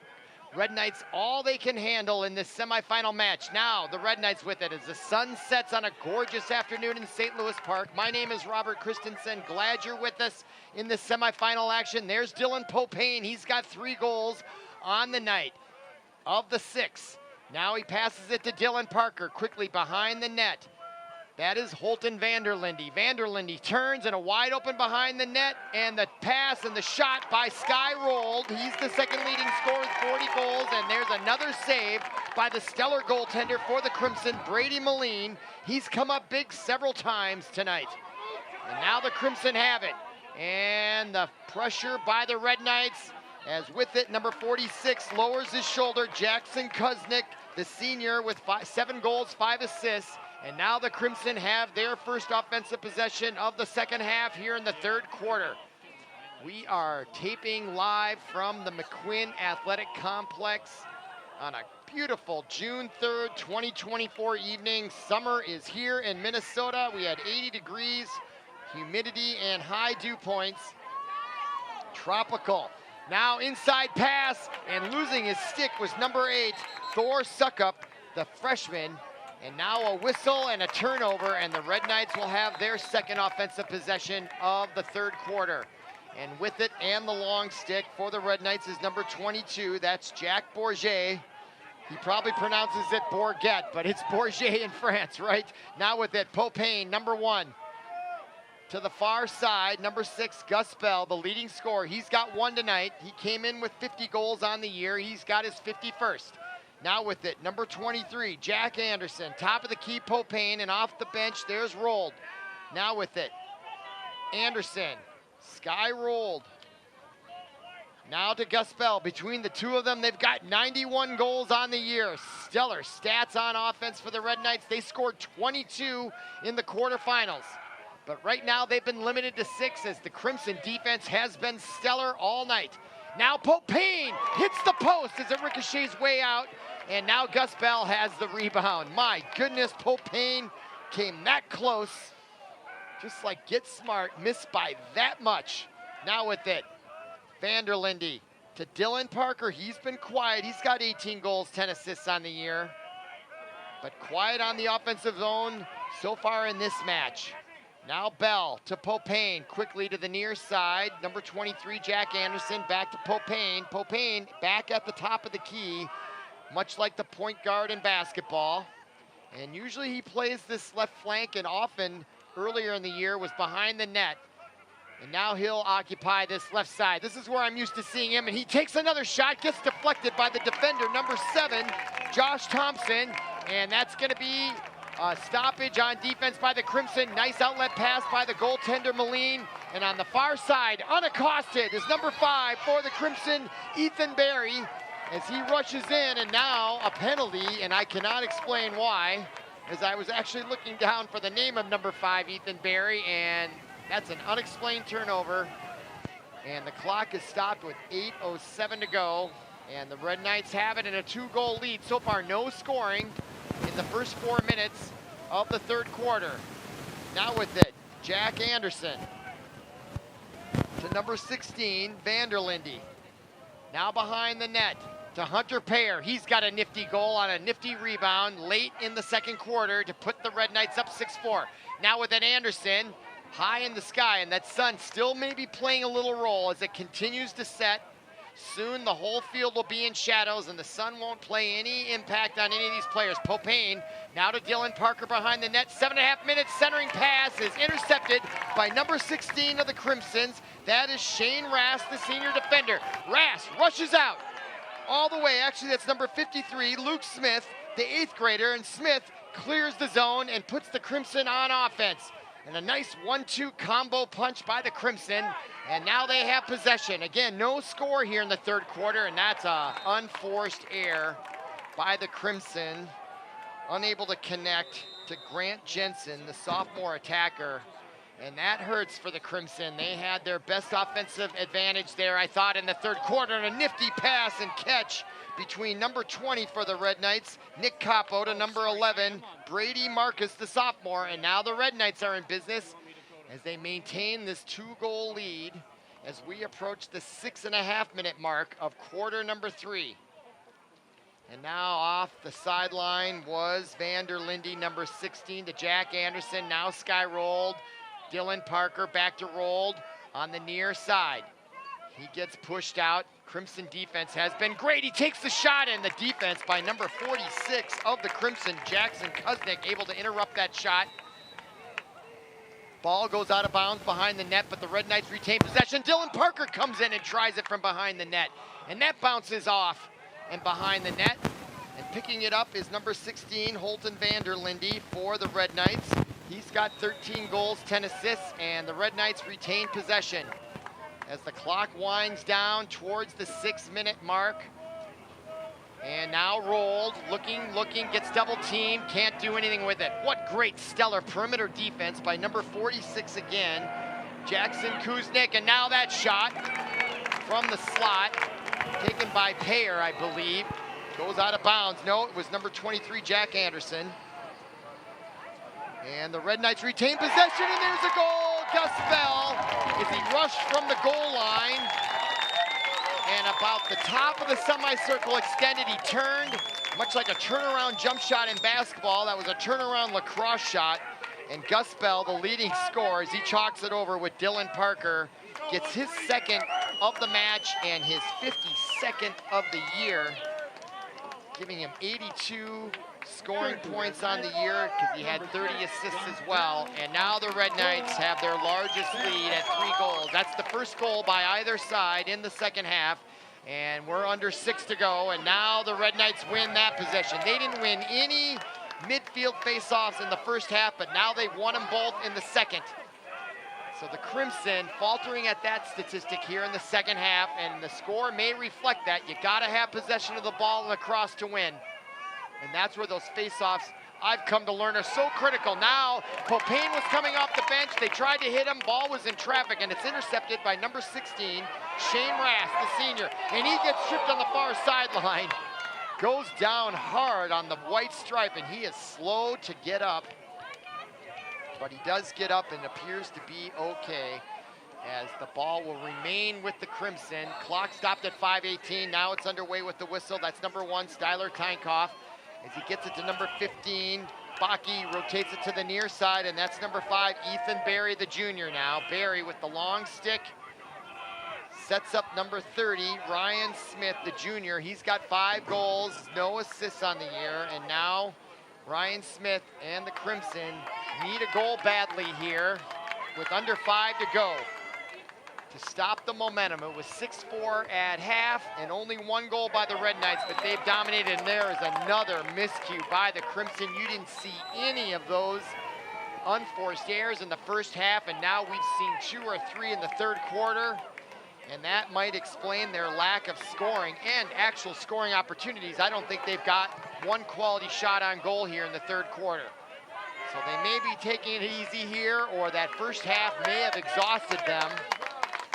Red Knights all they can handle in this semifinal match. Now the Red Knights with it as the sun sets on a gorgeous afternoon in St. Louis Park. My name is Robert Christensen. Glad you're with us in this semifinal action. There's Dylan Popane. He's got 3 goals on the night of the 6. Now he passes it to Dylan Parker quickly behind the net. That is Holton Vanderlinde. Vanderlinde turns and a wide open behind the net, and the pass and the shot by Sky Rolled. He's the second leading scorer with 40 goals, and there's another save by the stellar goaltender for the Crimson, Brady Moline. He's come up big several times tonight. And now the Crimson have it. And the pressure by the Red Knights, as with it, number 46 lowers his shoulder. Jackson Kuznick, the senior, with 7 goals, 5 assists. And now the Crimson have their first offensive possession of the second half here in the third quarter. We are taping live from the McQuinn Athletic Complex on a beautiful June 3rd, 2024 evening. Summer is here in Minnesota. We had 80 degrees, humidity, and high dew points. Tropical. Now inside pass, and losing his stick was number 8, Thor Suckup, the freshman. And now a whistle and a turnover, and the Red Knights will have their second offensive possession of the third quarter. And with it and the long stick for the Red Knights is number 22. That's Jack Bourget. He probably pronounces it Bourget, but it's Bourget in France, right? Now with it, Popane, number 1. To the far side, number 6, Gus Bell, the leading scorer. He's got 1 tonight. He came in with 50 goals on the year. He's got his 51st. Now with it, number 23, Jack Anderson, top of the key, Popane, and off the bench, there's Rolled. Now with it, Anderson, Sky Rolled. Now to Gus Bell. Between the two of them, they've got 91 goals on the year. Stellar stats on offense for the Red Knights. They scored 22 in the quarterfinals. But right now, they've been limited to 6 as the Crimson defense has been stellar all night. Now Popane hits the post as it ricochets way out. And now Gus Bell has the rebound. My goodness, Popane came that close. Just like Get Smart, missed by that much. Now with it, Vanderlinde to Dylan Parker. He's been quiet. He's got 18 goals, 10 assists on the year. But quiet on the offensive zone so far in this match. Now Bell to Popane, quickly to the near side. Number 23, Jack Anderson, back to Popane. Popane back at the top of the key, much like the point guard in basketball. And usually he plays this left flank, and often earlier in the year was behind the net. And now he'll occupy this left side. This is where I'm used to seeing him, and he takes another shot, gets deflected by the defender, number 7, Josh Thompson, and that's gonna be a stoppage on defense by the Crimson. Nice outlet pass by the goaltender, Moline. And on the far side, unaccosted, is number 5 for the Crimson, Ethan Barry, as he rushes in, and now a penalty, and I cannot explain why, as I was actually looking down for the name of number 5, Ethan Barry, and that's an unexplained turnover. And the clock is stopped with 8:07 to go, and the Red Knights have it in a 2-goal lead. So far, no scoring in the first 4 minutes of the third quarter. Now with it, Jack Anderson to number 16, Vanderlinde. Now behind the net to Hunter Payer. He's got a nifty goal on a nifty rebound late in the second quarter to put the Red Knights up 6-4. Now with it, Anderson, high in the sky, and that sun still may be playing a little role as it continues to set. Soon the whole field will be in shadows, and the sun won't play any impact on any of these players. Popane now to Dylan Parker behind the net. 7.5 minutes, centering pass is intercepted by number 16 of the Crimsons. That is Shane Rass, the senior defender. Rass rushes out all the way. Actually, that's number 53, Luke Smith, the 8th grader, and Smith clears the zone and puts the Crimson on offense. And a nice 1-2 combo punch by the Crimson. And now they have possession. Again, no score here in the third quarter, and that's a unforced error by the Crimson. Unable to connect to Grant Jensen, the sophomore attacker. And that hurts for the Crimson. They had their best offensive advantage there, I thought, in the third quarter. And a nifty pass and catch between number 20 for the Red Knights, Nick Capo, to number 11, Brady Marcus, the sophomore. And now the Red Knights are in business as they maintain this 2-goal lead as we approach the 6.5-minute mark of quarter number 3. And now off the sideline was Vanderlinde, number 16, to Jack Anderson, now sky rolled. Dylan Parker back to rolled on the near side. He gets pushed out. Crimson defense has been great. He takes the shot, and the defense by number 46 of the Crimson, Jackson Kuznick, able to interrupt that shot. Ball goes out of bounds behind the net, but the Red Knights retain possession. Dylan Parker comes in and tries it from behind the net, and that bounces off and behind the net. And picking it up is number 16, Holton Vanderlinde for the Red Knights. He's got 13 goals, 10 assists, and the Red Knights retain possession as the clock winds down towards the 6-minute mark. And now rolled, looking, gets double teamed, can't do anything with it. What great stellar perimeter defense by number 46 again, Jackson Kuznick. And now that shot from the slot, taken by Payer, I believe, goes out of bounds. No, it was number 23, Jack Anderson. And the Red Knights retain possession, and there's a goal. Gus Bell, as he rushed from the goal line, and about the top of the semicircle extended, he turned, much like a turnaround jump shot in basketball. That was a turnaround lacrosse shot. And Gus Bell, the leading scorer, as he chalks it over with Dylan Parker, gets his second of the match and his 52nd of the year, giving him 82 scoring points on the year because he had 30 assists as well. And now the Red Knights have their largest lead at 3 goals. That's the first goal by either side in the second half. And we're under 6 to go. And now the Red Knights win that possession. They didn't win any midfield faceoffs in the first half, but now they've won them both in the second. So the Crimson faltering at that statistic here in the second half, and the score may reflect that. You gotta have possession of the ball in lacrosse to win. And that's where those faceoffs, I've come to learn, are so critical. Now, Popane was coming off the bench. They tried to hit him. Ball was in traffic, and it's intercepted by number 16, Shane Rass, the senior. And he gets tripped on the far sideline. Goes down hard on the white stripe, and he is slow to get up. But he does get up and appears to be okay, as the ball will remain with the Crimson. Clock stopped at 5:18. Now it's underway with the whistle. That's number 1, Styler Tynkoff, as he gets it to number 15, Baki rotates it to the near side, and that's number 5, Ethan Berry, the junior now. Berry with the long stick. Sets up number 30, Ryan Smith, the junior. He's got 5 goals, no assists on the year, and now Ryan Smith and the Crimson need a goal badly here with under 5 to go to stop the momentum. It was 6-4 at half and only 1 goal by the Red Knights, but they've dominated, and there is another miscue by the Crimson. You didn't see any of those unforced errors in the first half, and now we've seen 2 or 3 in the third quarter. And that might explain their lack of scoring and actual scoring opportunities. I don't think they've got one quality shot on goal here in the third quarter. So they may be taking it easy here, or that first half may have exhausted them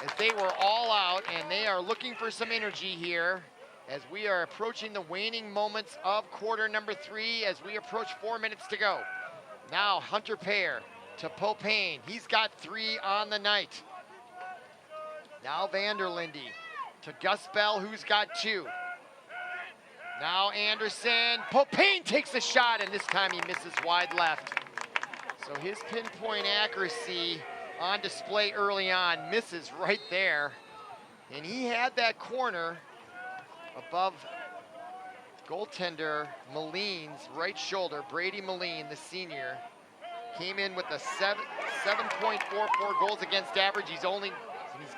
as they were all out, and they are looking for some energy here as we are approaching the waning moments of quarter number 3 as we approach 4 minutes to go. Now Hunter Pear to Popane. He's got 3 on the night. Now Vanderlinde to Gus Bell, who's got 2. Now Anderson. Popane takes a shot, and this time he misses wide left. So his pinpoint accuracy on display early on, misses right there. And he had that corner above goaltender Moline's right shoulder. Brady Moline, the senior, came in with a 7.44 goals against average. He's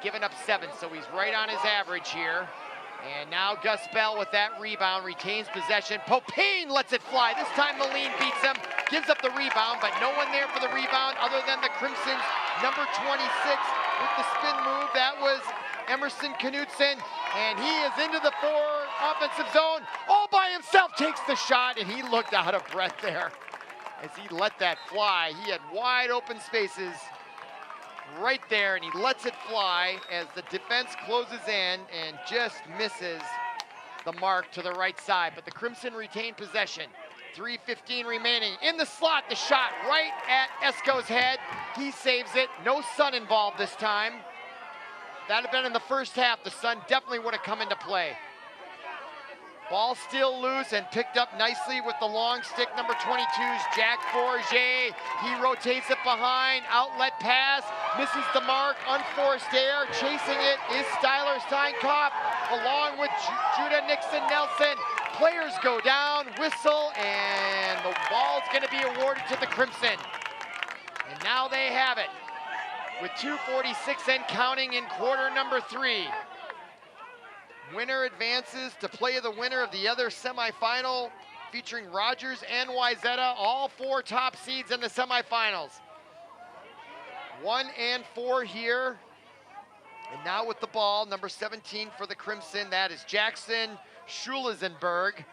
given up 7, so he's right on his average here. And now Gus Bell with that rebound, retains possession. Popane lets it fly. This time Moline beats him, gives up the rebound, but no one there for the rebound other than the Crimson's number 26 with the spin move. That was Emerson Knudsen, and he is into the forward offensive zone. All by himself, takes the shot, and he looked out of breath there as he let that fly. He had wide open spaces right there, and he lets it fly as the defense closes in and just misses the mark to the right side. But the Crimson retain possession. 3:15 remaining. In the slot, the shot right at Esko's head. He saves it. No Sun involved this time. That had been in the first half. The Sun definitely would have come into play. Ball still loose and picked up nicely with the long stick, number 22's Jack Forget. He rotates it behind, outlet pass, misses the mark, unforced error. Chasing it is Styler Steinkopf along with Judah Nixon-Nelson. Players go down, whistle, and the ball's gonna be awarded to the Crimson. And now they have it with 2:46 and counting in quarter number 3. Winner advances to play the winner of the other semifinal featuring Rogers and Wayzata, all 4 top seeds in the semifinals. 1 and 4 here. And now with the ball, number 17 for the Crimson, that is Jackson Schulenberg.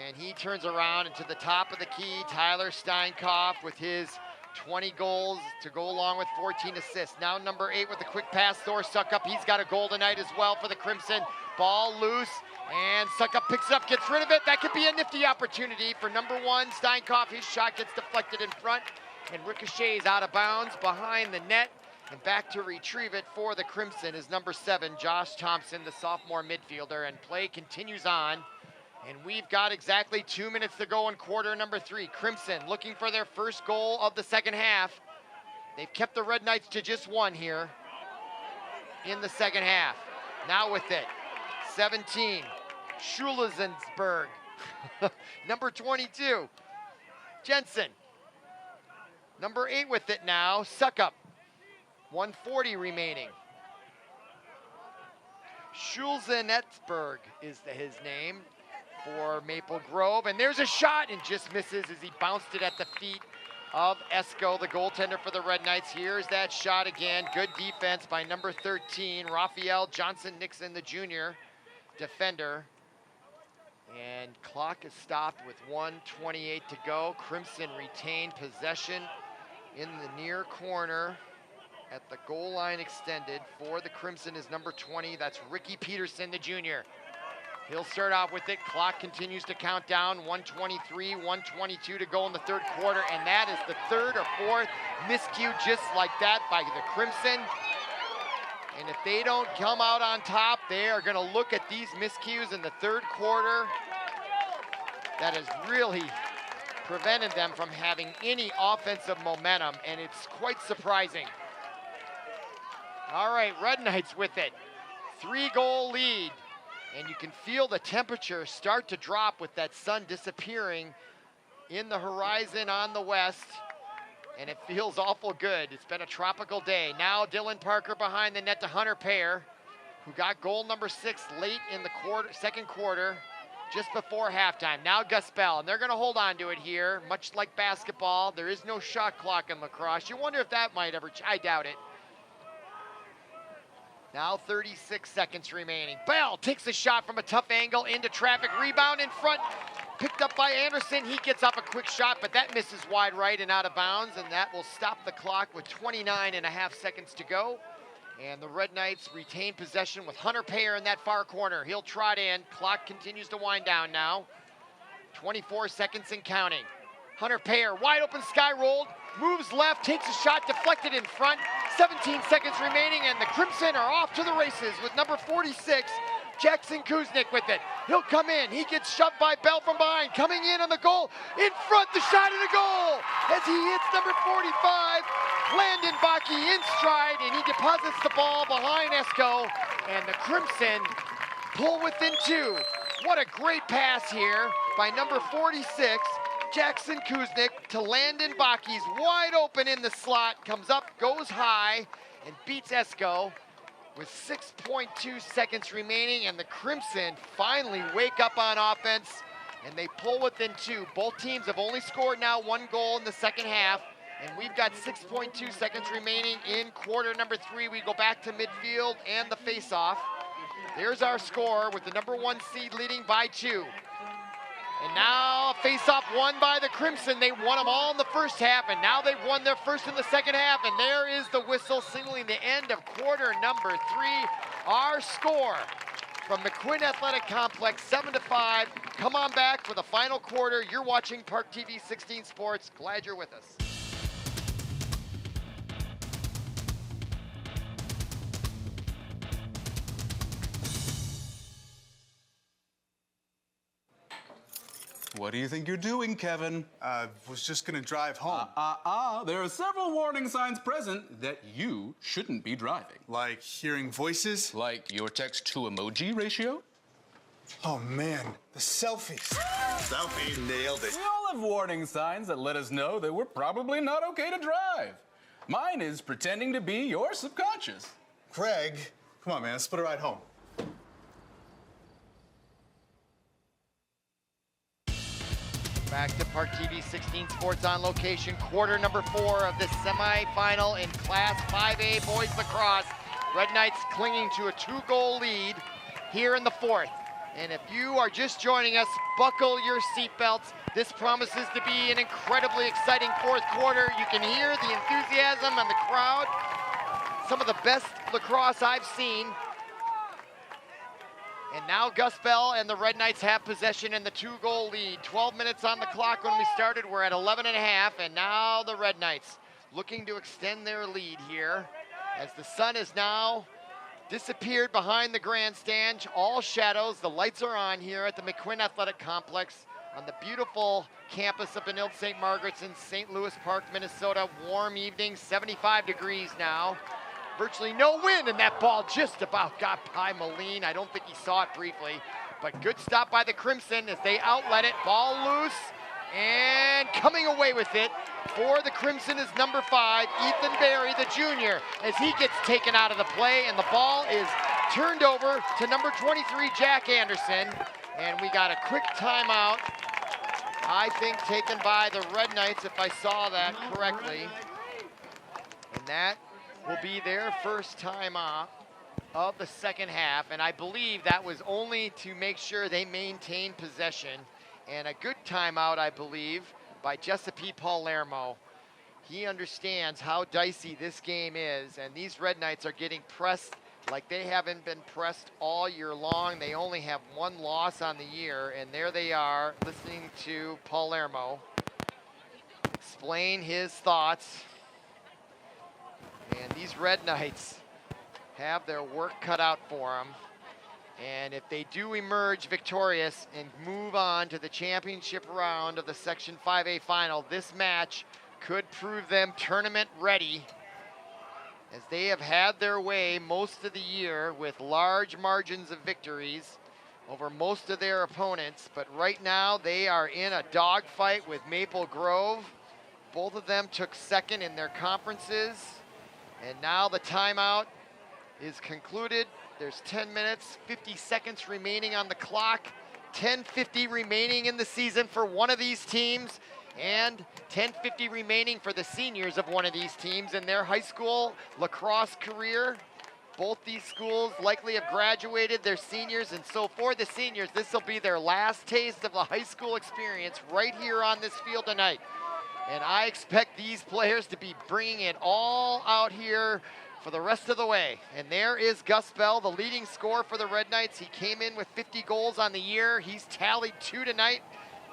And he turns around into the top of the key, Tyler Steinkopf with his 20 goals to go along with 14 assists. Now number 8 with a quick pass, Thor Suckup. He's got a goal tonight as well for the Crimson. Ball loose, and Suckup picks it up, gets rid of it. That could be a nifty opportunity for number 1, Steinkopf. His shot gets deflected in front and ricochets out of bounds behind the net. And back to retrieve it for the Crimson is number 7, Josh Thompson, the sophomore midfielder. And play continues on. And we've got exactly 2 minutes to go in quarter number 3. Crimson looking for their first goal of the second half. They've kept the Red Knights to just 1 here in the second half. Now with it, 17, Schulenberg. Number 22, Jensen. Number 8 with it now, Suckup. 1:40 remaining. Schulenberg is his name for Maple Grove, and there's a shot and just misses as he bounced it at the feet of Esko, the goaltender for the Red Knights. Here's that shot again. Good defense by number 13, Raphael Johnson-Nixon, the junior defender. And clock is stopped with 1:28 to go. Crimson retained possession in the near corner at the goal line extended. For the Crimson is number 20. That's Ricky Peterson, the junior. He'll start off with it. Clock continues to count down. 1:23, 1:22 to go in the third quarter. And that is the 3rd or 4th miscue just like that by the Crimson. And if they don't come out on top, they are going to look at these miscues in the third quarter. That has really prevented them from having any offensive momentum, and it's quite surprising. All right, Red Knights with it. 3-goal lead, and you can feel the temperature start to drop with that sun disappearing in the horizon on the west, and it feels awful good. It's been a tropical day. Now Dylan Parker behind the net to Hunter Payer, who got goal number 6 late in the second quarter, just before halftime. Now Gus Bell, and they're gonna hold on to it here, much like basketball. There is no shot clock in lacrosse. You wonder if that might ever, I doubt it. Now 36 seconds remaining. Bell takes a shot from a tough angle into traffic. Rebound in front, picked up by Anderson. He gets off a quick shot, but that misses wide right and out of bounds, and that will stop the clock with 29.5 seconds to go. And the Red Knights retain possession with Hunter Payer in that far corner. He'll trot in. Clock continues to wind down now. 24 seconds and counting. Hunter Payer, wide open, sky rolled, moves left, takes a shot, deflected in front. 17 seconds remaining, and the Crimson are off to the races with number 46, Jackson Kuznick with it. He'll come in. He gets shoved by Bell from behind. Coming in on the goal. In front, the shot and a goal as he hits number 45, Landon Bakke in stride, and he deposits the ball behind Esko, and the Crimson pull within 2. What a great pass here by number 46, Jackson Kuznick to Landon Bakke. He's wide open in the slot, comes up, goes high, and beats Esko with 6.2 seconds remaining, and the Crimson finally wake up on offense, and they pull within 2. Both teams have only scored now 1 goal in the second half, and we've got 6.2 seconds remaining in quarter number 3. We go back to midfield and the face-off. There's our score with the number 1 seed leading by 2. And now face-off won by the Crimson. They won them all in the first half, and now they've won their first in the second half, and there is the whistle signaling the end of quarter number 3. Our score from McQuinn Athletic Complex, 7-5. Come on back for the final quarter. You're watching ParkTV 16 Sports. Glad you're with us. What do you think you're doing, Kevin? Was just gonna drive home. There are several warning signs present that you shouldn't be driving. Like hearing voices? Like your text-to-emoji ratio? Oh man, the selfies. Selfie, nailed it. We all have warning signs that let us know that we're probably not okay to drive. Mine is pretending to be your subconscious. Craig, come on man, let's split a ride home. Back to ParkTV 16 Sports on location, quarter number 4 of the semifinal in Class 5A boys lacrosse. Red Knights clinging to a 2-goal lead here in the 4th. And if you are just joining us, buckle your seatbelts. This promises to be an incredibly exciting 4th quarter. You can hear the enthusiasm and the crowd. Some of the best lacrosse I've seen. And now Gus Bell and the Red Knights have possession in the 2-goal lead. 12 minutes on the clock when we started. We're at 11.5, and now the Red Knights looking to extend their lead here as the sun has now disappeared behind the grandstand. All shadows. The lights are on here at the McQuinn Athletic Complex on the beautiful campus of Benilde-St. Margaret's in St. Louis Park, Minnesota. Warm evening, 75 degrees now. Virtually no wind, and that ball just about got by Moline. I don't think he saw it briefly, but good stop by the Crimson as they outlet it. Ball loose, and coming away with it for the Crimson is number 5, Ethan Berry, the junior, as he gets taken out of the play, and the ball is turned over to number 23, Jack Anderson, and we got a quick timeout, I think taken by the Red Knights, if I saw that correctly, and that will be their first time off of the second half, and I believe that was only to make sure they maintain possession, and a good timeout, I believe, by Giuseppe Palermo. He understands how dicey this game is, and these Red Knights are getting pressed like they haven't been pressed all year long. They only have 1 loss on the year, and there they are listening to Palermo explain his thoughts. And these Red Knights have their work cut out for them. And if they do emerge victorious and move on to the championship round of the Section 5A final, this match could prove them tournament ready, as they have had their way most of the year with large margins of victories over most of their opponents. But right now they are in a dogfight with Maple Grove. Both of them took second in their conferences. And now the timeout is concluded. There's 10 minutes, 50 seconds remaining on the clock. 10:50 remaining in the season for one of these teams, and 10:50 remaining for the seniors of one of these teams in their high school lacrosse career. Both these schools likely have graduated their seniors, and so for the seniors, this will be their last taste of the high school experience right here on this field tonight. And I expect these players to be bringing it all out here for the rest of the way. And there is Gus Bell, the leading scorer for the Red Knights. He came in with 50 goals on the year. He's tallied 2 tonight.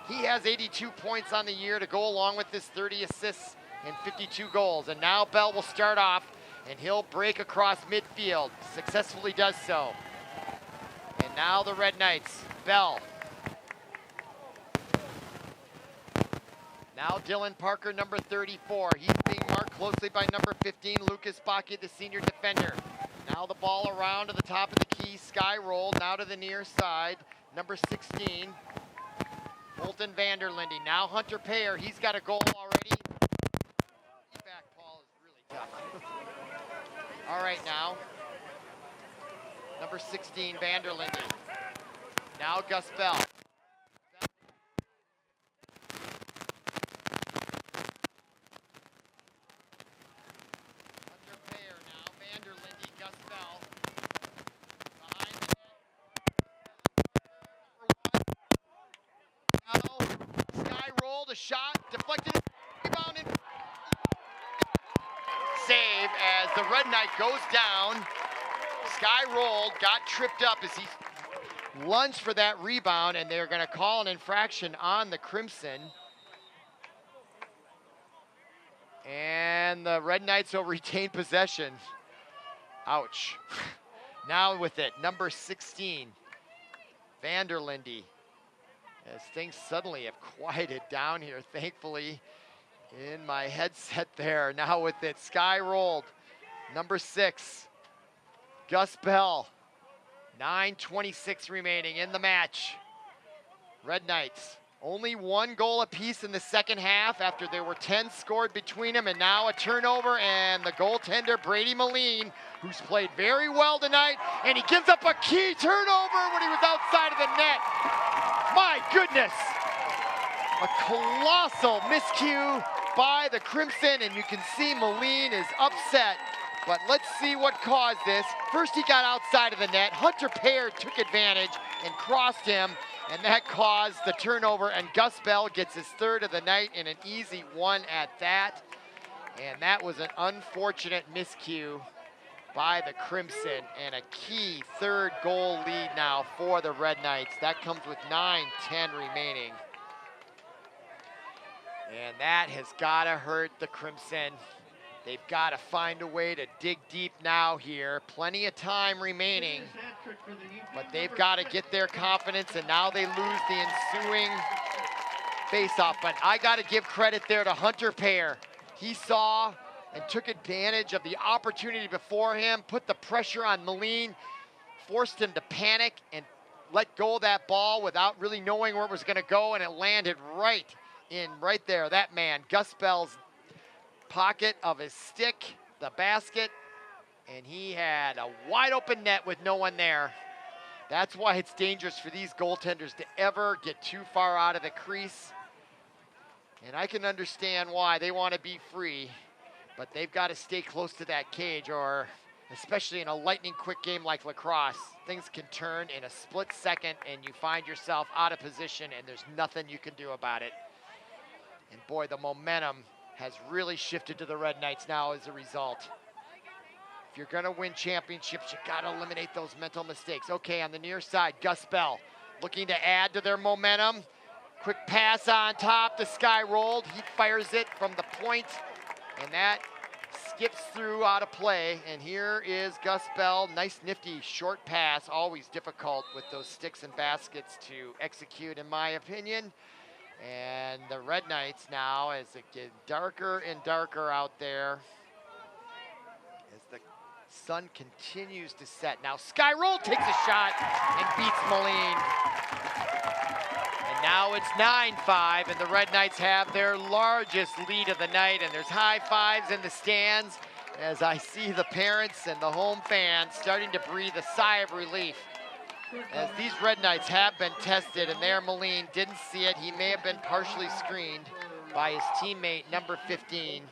He has 82 points on the year to go along with his 30 assists and 52 goals. And now Bell will start off, and he'll break across midfield. Successfully does so. And now the Red Knights, Bell. Now Dylan Parker, number 34. He's being marked closely by number 15, Lucas Baki, the senior defender. Now the ball around to the top of the key, sky roll, now to the near side. Number 16, Bolton Vanderlinde. Now Hunter Payer, he's got a goal already. Back Paul is really tough. All right now, number 16, Vanderlinde. Now Gus Bell. A shot deflected, rebound, and save as the Red Knight goes down. Sky rolled, got tripped up as he lunged for that rebound, and they're going to call an infraction on the Crimson. And the Red Knights will retain possession. Ouch. Now with it, number 16, Vanderlinde. As things suddenly have quieted down here, thankfully, in my headset there. Now with it, sky rolled. Number 6, Gus Bell. 9:26 remaining in the match. Red Knights, only 1 goal apiece in the second half after there were 10 scored between them, and now a turnover, and the goaltender, Brady Moline, who's played very well tonight, and he gives up a key turnover when he was outside of the net. My goodness, a colossal miscue by the Crimson, and you can see Moline is upset, but let's see what caused this. First he got outside of the net. Hunter Payer took advantage and crossed him, and that caused the turnover, and Gus Bell gets his 3rd of the night and an easy one at that. And that was an unfortunate miscue by the Crimson, and a key 3rd goal lead now for the Red Knights. That comes with 9:10 remaining. And that has got to hurt the Crimson. They've got to find a way to dig deep now here. Plenty of time remaining, but they've got to get their confidence, and now they lose the ensuing face-off. But I got to give credit there to Hunter Payer. He saw and took advantage of the opportunity before him, put the pressure on Moline, forced him to panic and let go of that ball without really knowing where it was going to go, and it landed right there, that man, Gus Bell's pocket of his stick, the basket, and he had a wide open net with no one there. That's why it's dangerous for these goaltenders to ever get too far out of the crease. And I can understand why they want to be free, but they've got to stay close to that cage, or especially in a lightning quick game like lacrosse, things can turn in a split second and you find yourself out of position and there's nothing you can do about it. And boy, the momentum has really shifted to the Red Knights now as a result. If you're gonna win championships, you gotta eliminate those mental mistakes. Okay, on the near side, Gus Bell looking to add to their momentum. Quick pass on top, the sky rolled. He fires it from the point, and that skips through out of play, and here is Gus Bell. Nice, nifty, short pass. Always difficult with those sticks and baskets to execute, in my opinion. And the Red Knights now, as it gets darker and darker out there, as the sun continues to set. Now Skyroll takes a shot and beats Moline. And now it's 9-5, and the Red Knights have their largest lead of the night, and there's high fives in the stands as I see the parents and the home fans starting to breathe a sigh of relief, as these Red Knights have been tested, and there Moline didn't see it. He may have been partially screened by his teammate, number 15.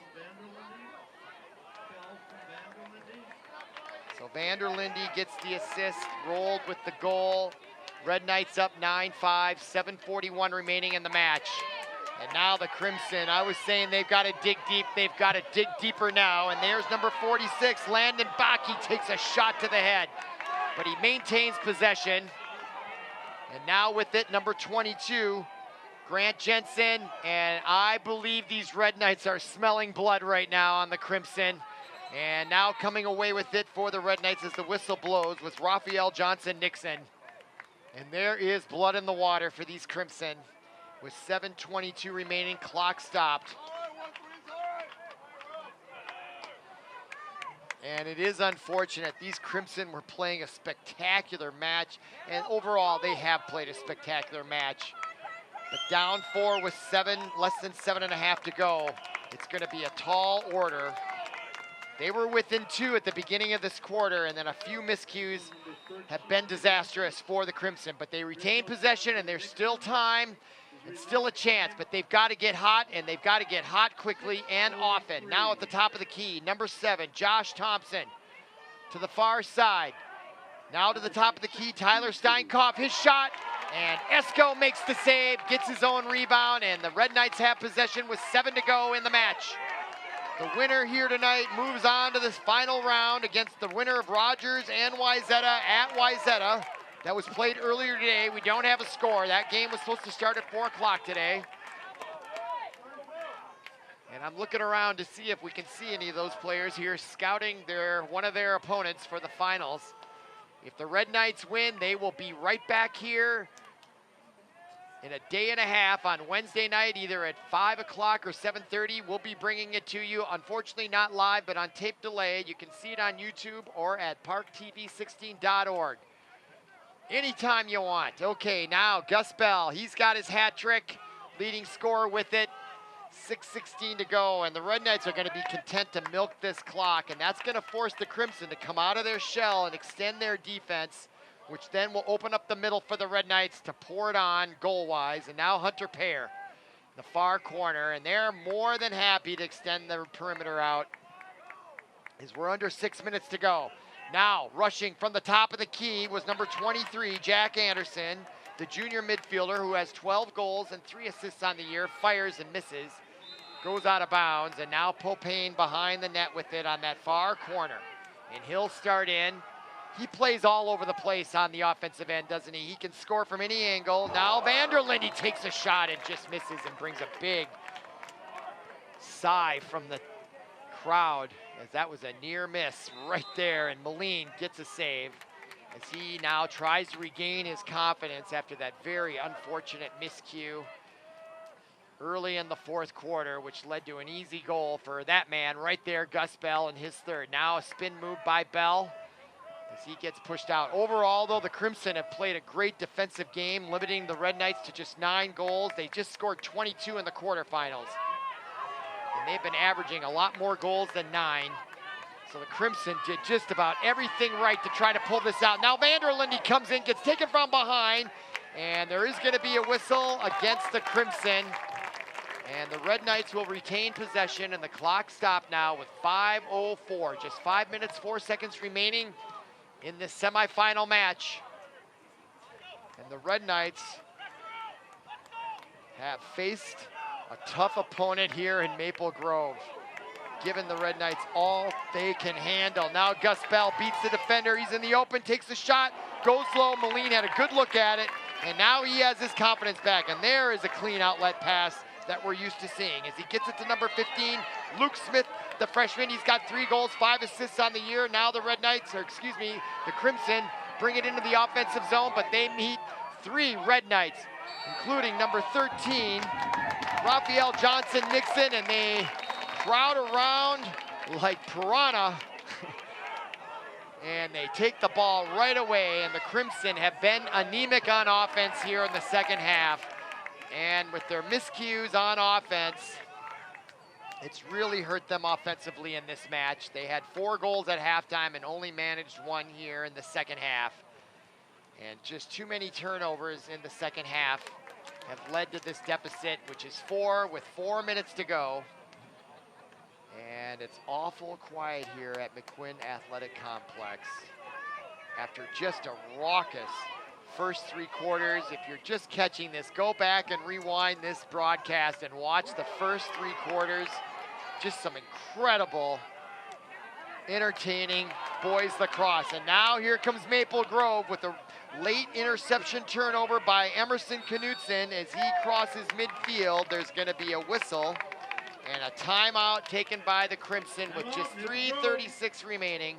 So Vanderlinde gets the assist, rolled with the goal. Red Knights up 9-5, 7:41 remaining in the match. And now the Crimson, I was saying they've got to dig deep. They've got to dig deeper now. And there's number 46, Landon Bakke, takes a shot to the head, but he maintains possession. And now with it, number 22, Grant Jensen. And I believe these Red Knights are smelling blood right now on the Crimson. And now coming away with it for the Red Knights as the whistle blows with Raphael Johnson-Nixon. And there is blood in the water for these Crimson with 7:22 remaining, clock stopped. And it is unfortunate. These Crimson were playing a spectacular match, and overall they have played a spectacular match. But down 4 with less than 7.5 to go. It's gonna be a tall order. They were within 2 at the beginning of this quarter, and then a few miscues have been disastrous for the Crimson, but they retain possession, and there's still time and still a chance, but they've got to get hot, and they've got to get hot quickly and often. Now at the top of the key, number 7, Josh Thompson to the far side. Now to the top of the key, Tyler Steinkopf, his shot, and Esko makes the save, gets his own rebound, and the Red Knights have possession with 7 to go in the match. The winner here tonight moves on to this final round against the winner of Rogers and Wayzata at Wayzata. That was played earlier today. We don't have a score. That game was supposed to start at 4 o'clock today. And I'm looking around to see if we can see any of those players here scouting one of their opponents for the finals. If the Red Knights win, they will be right back here in a day and a half on Wednesday night, either at 5 o'clock or 7:30. We'll be bringing it to you. Unfortunately, not live, but on tape delay. You can see it on YouTube or at ParkTV16.org. Anytime you want. Okay, now Gus Bell, he's got his hat trick, leading scorer with it. 6:16 to go, and the Red Knights are going to be content to milk this clock, and that's going to force the Crimson to come out of their shell and extend their defense, which then will open up the middle for the Red Knights to pour it on goal-wise. And now Hunter Pear in the far corner, and they're more than happy to extend the perimeter out as we're under 6 minutes to go. Now, rushing from the top of the key was number 23, Jack Anderson, the junior midfielder who has 12 goals and 3 assists on the year, fires and misses, goes out of bounds, and now Popane behind the net with it on that far corner. And he'll start in. He plays all over the place on the offensive end, doesn't he? He can score from any angle. Now Vanderlinde takes a shot and just misses and brings a big sigh from the crowd, as that was a near miss right there, and Moline gets a save as he now tries to regain his confidence after that very unfortunate miscue early in the 4th quarter, which led to an easy goal for that man right there, Gus Bell, in his 3rd. Now a spin move by Bell as he gets pushed out. Overall, though, the Crimson have played a great defensive game, limiting the Red Knights to just 9 goals. They just scored 22 in the quarterfinals, and they've been averaging a lot more goals than 9. So the Crimson did just about everything right to try to pull this out. Now Vanderlinde comes in, gets taken from behind, and there is going to be a whistle against the Crimson. And the Red Knights will retain possession, and the clock stopped now with 5:04, just 5 minutes, 4 seconds remaining in this semifinal match. And the Red Knights have faced a tough opponent here in Maple Grove, giving the Red Knights all they can handle. Now Gus Bell beats the defender. He's in the open, takes the shot, goes low. Moline had a good look at it, and now he has his confidence back. And there is a clean outlet pass that we're used to seeing as he gets it to number 15, Luke Smith the freshman. He's got 3 goals, 5 assists on the year. Now the Red Knights, or excuse me, the Crimson, bring it into the offensive zone, but they meet 3 Red Knights, including number 13, Raphael Johnson-Nixon, and they crowd around like piranha. And they take the ball right away, and the Crimson have been anemic on offense here in the second half. And with their miscues on offense, it's really hurt them offensively in this match. They had 4 goals at halftime and only managed 1 here in the second half. And just too many turnovers in the second half have led to this deficit, which is 4 with 4 minutes to go. And it's awful quiet here at McQuinn Athletic Complex after just a raucous first 3 quarters. If you're just catching this, go back and rewind this broadcast and watch the first 3 quarters. Just some incredible, entertaining boys lacrosse. And now here comes Maple Grove with a late interception turnover by Emerson Knudsen. As he crosses midfield, there's going to be a whistle and a timeout taken by the Crimson with just 3:36 remaining.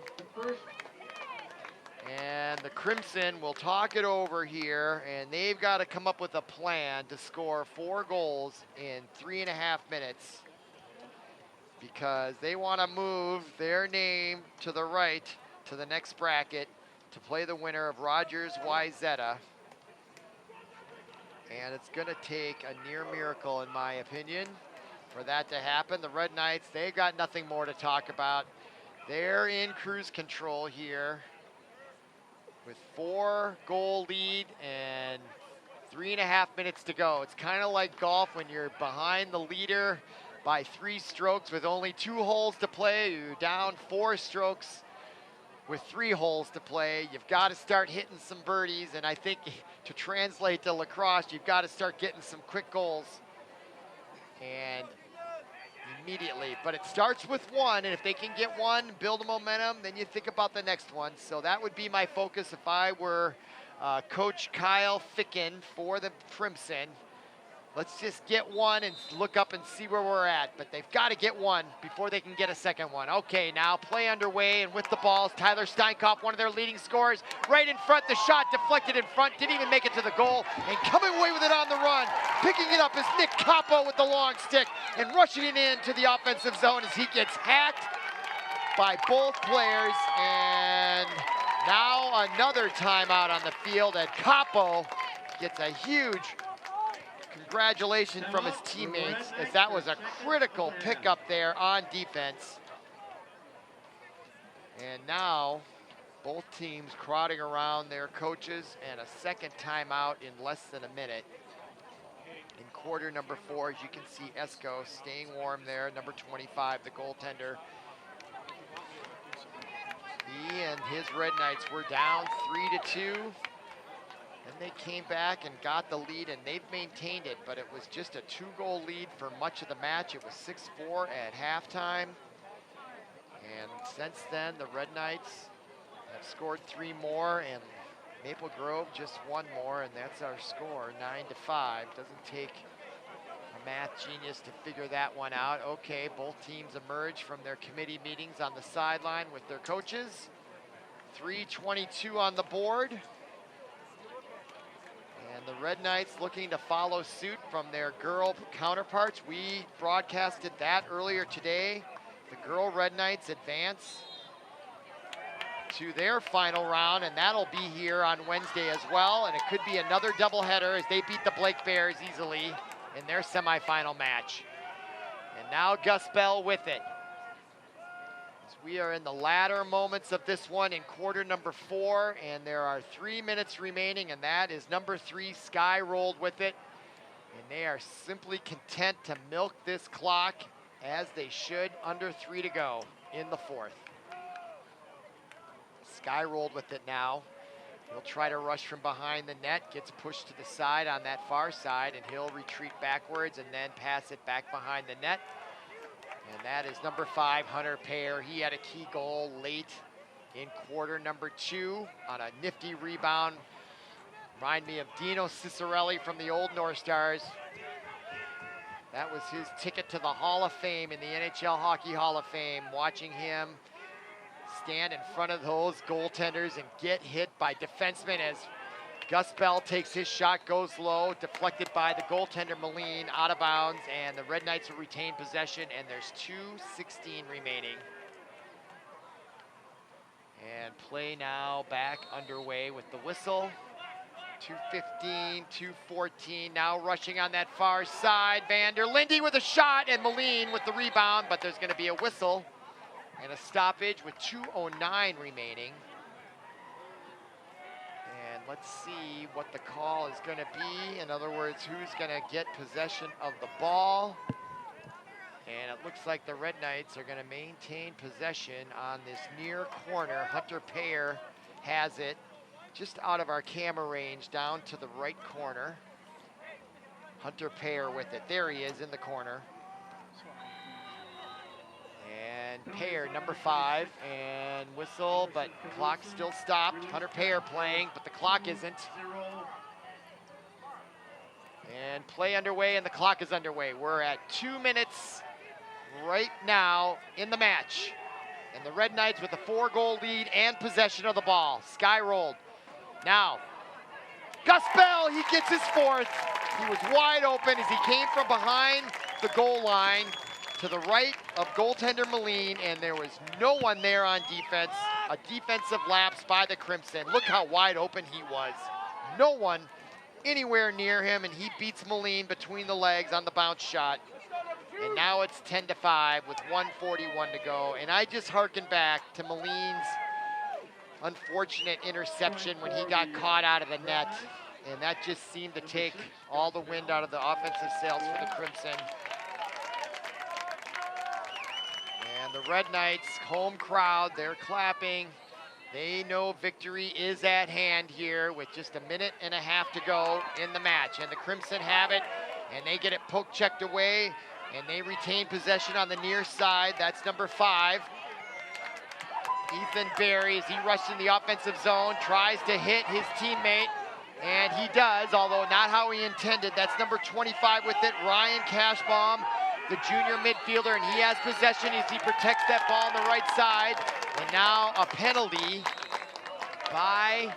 And the Crimson will talk it over here, and they've got to come up with a plan to score 4 goals in 3.5 minutes, because they want to move their name to the right to the next bracket to play the winner of Rogers Wyzetta. And it's going to take a near miracle, in my opinion, for that to happen. The Red Knights, they got nothing more to talk about. They're in cruise control here with 4-goal lead and 3.5 minutes to go. It's kind of like golf when you're behind the leader by 3 strokes with only 2 holes to play. You're down 4 strokes with 3 holes to play. You've got to start hitting some birdies, and I think to translate to lacrosse, you've got to start getting some quick goals. And immediately, but it starts with 1, and if they can get 1, build a momentum, then you think about the next one. So that would be my focus if I were Coach Kyle Ficken for the Crimson. Let's just get 1 and look up and see where we're at, but they've got to get 1 before they can get a second one. Okay, now play underway, and with the balls, Tyler Steinkoff, one of their leading scorers, right in front. The shot deflected in front, didn't even make it to the goal, and coming away with it on the run, picking it up is Nick Capo with the long stick, and rushing it into the offensive zone as he gets hacked by both players. And now another timeout on the field, and Capo gets a huge congratulations from his teammates, as that was a critical pickup there on defense. And now both teams crowding around their coaches, and a second timeout in less than a minute. In quarter number 4, as you can see, Esco staying warm there, number 25, the goaltender. He and his Red Knights were down 3-2. Then they came back and got the lead, and they've maintained it, but it was just a 2-goal lead for much of the match. It was 6-4 at halftime. And since then, the Red Knights have scored 3 more, and Maple Grove just 1 more, and that's our score, 9-5. Doesn't take a math genius to figure that one out. Okay, both teams emerge from their committee meetings on the sideline with their coaches. 3:22 on the board. And the Red Knights looking to follow suit from their girl counterparts. We broadcasted that earlier today. The girl Red Knights advance to their final round, and that'll be here on Wednesday as well. And it could be another doubleheader as they beat the Blake Bears easily in their semifinal match. And now Gus Bell with it. As we are in the latter moments of this one in quarter number 4, and there are 3 minutes remaining, and that is number 3, Sky rolled with it. And they are simply content to milk this clock as they should, under 3 to go in the 4th. Sky rolled with it now. He'll try to rush from behind the net, gets pushed to the side on that far side, and he'll retreat backwards and then pass it back behind the net. And that is number 5, Hunter Payer. He had a key goal late in quarter number 2 on a nifty rebound. Remind me of Dino Cicerelli from the old North Stars. That was his ticket to the Hall of Fame in the NHL Hockey Hall of Fame. Watching him stand in front of those goaltenders and get hit by defensemen as Gus Bell takes his shot, goes low, deflected by the goaltender Moline, out of bounds, and the Red Knights will retain possession, and there's 2:16 remaining. And play now back underway with the whistle. 2:15, 2:14, now rushing on that far side. Van der Linde with a shot, and Moline with the rebound, but there's gonna be a whistle and a stoppage with 2:09 remaining. And let's see what the call is gonna be. In other words, who's gonna get possession of the ball. And it looks like the Red Knights are gonna maintain possession on this near corner. Hunter Payer has it just out of our camera range down to the right corner. Hunter Payer with it. There he is in the corner. And Payer, number 5, and whistle, but clock still stopped. Hunter Payer playing, but the clock isn't. And play underway, and the clock is underway. We're at 2 minutes right now in the match. And the Red Knights with a 4-goal lead and possession of the ball. Sky rolled. Now, Gus Bell, he gets his 4th. He was wide open as he came from behind the goal line to the right of goaltender Moline, and there was no one there on defense. A defensive lapse by the Crimson. Look how wide open he was. No one anywhere near him, and he beats Moline between the legs on the bounce shot. And now it's 10-5 with 1:41 to go. And I just harken back to Moline's unfortunate interception when he got caught out of the net. And that just seemed to take all the wind out of the offensive sails for the Crimson. And the Red Knights, home crowd, they're clapping. They know victory is at hand here with just a minute and a half to go in the match. And the Crimson have it, and they get it poke checked away, and they retain possession on the near side. That's number 5. Ethan Berry, as he rushed in the offensive zone, tries to hit his teammate, and he does, although not how he intended. That's number 25 with it, Ryan Cashbaum, the junior midfielder, and he has possession as he protects that ball on the right side. And now a penalty by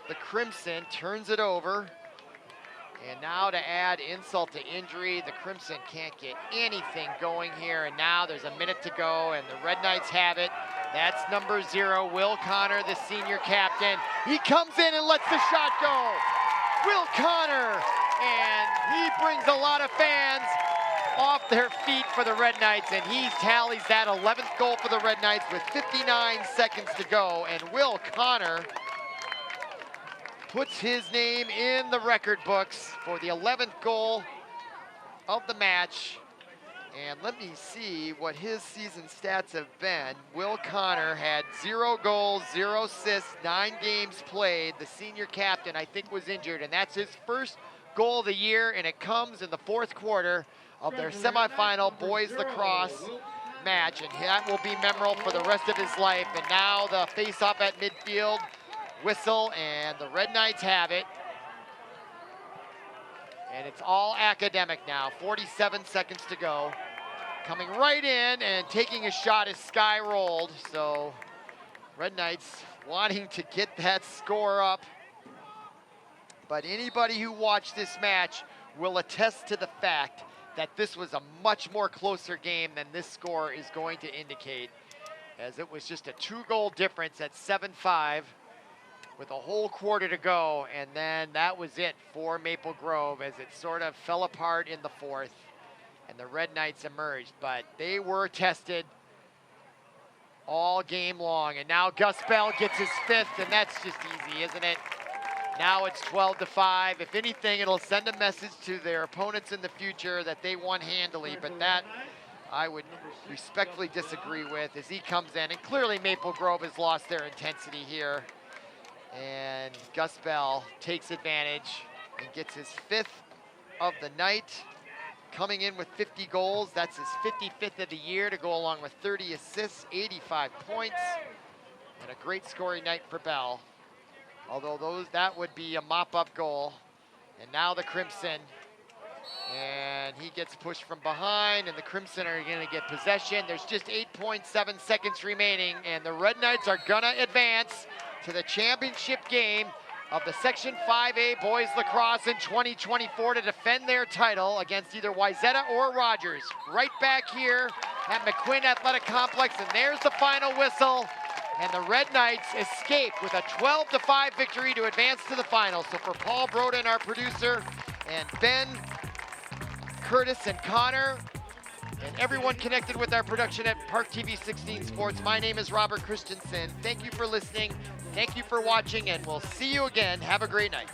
the Crimson, turns it over. And now to add insult to injury, the Crimson can't get anything going here. And now there's a minute to go, and the Red Knights have it. That's number 0, Will Connor, the senior captain. He comes in and lets the shot go. Will Connor, and he brings a lot of fans off their feet for the Red Knights, and he tallies that 11th goal for the Red Knights with 59 seconds to go. And Will Connor puts his name in the record books for the 11th goal of the match. And let me see what his season stats have been. Will Connor had 0 goals, 0 assists, 9 games played. The senior captain, I think, was injured, and that's his first goal of the year, and it comes in the 4th quarter of their semifinal boys lacrosse match, and that will be memorable for the rest of his life. And now the face-off at midfield, whistle, and the Red Knights have it. And it's all academic now, 47 seconds to go. Coming right in and taking a shot is Sky rolled. So Red Knights wanting to get that score up. But anybody who watched this match will attest to the fact that this was a much more closer game than this score is going to indicate, as it was just a 2-goal difference at 7-5. With a whole quarter to go, and then that was it for Maple Grove as it sort of fell apart in the 4th, and the Red Knights emerged. But they were tested all game long, and now Gus Bell gets his 5th, and that's just easy, isn't it? Now it's 12-5. If anything, it'll send a message to their opponents in the future that they won handily, but that I would respectfully disagree with as he comes in, and clearly Maple Grove has lost their intensity here. And Gus Bell takes advantage and gets his 5th of the night. Coming in with 50 goals, that's his 55th of the year to go along with 30 assists, 85 points, and a great scoring night for Bell. Although that would be a mop-up goal. And now the Crimson. And and he gets pushed from behind, and the Crimson are going to get possession. There's just 8.7 seconds remaining, and the Red Knights are going to advance to the championship game of the Section 5A Boys Lacrosse in 2024 to defend their title against either Wayzata or Rogers. Right back here at McQuinn Athletic Complex, and there's the final whistle. And the Red Knights escape with a 12-5 victory to advance to the final. So for Paul Broden, our producer, and Ben, Curtis, and Connor, and everyone connected with our production at ParkTV 16 Sports, my name is Robert Christensen. Thank you for listening. Thank you for watching, and we'll see you again. Have a great night.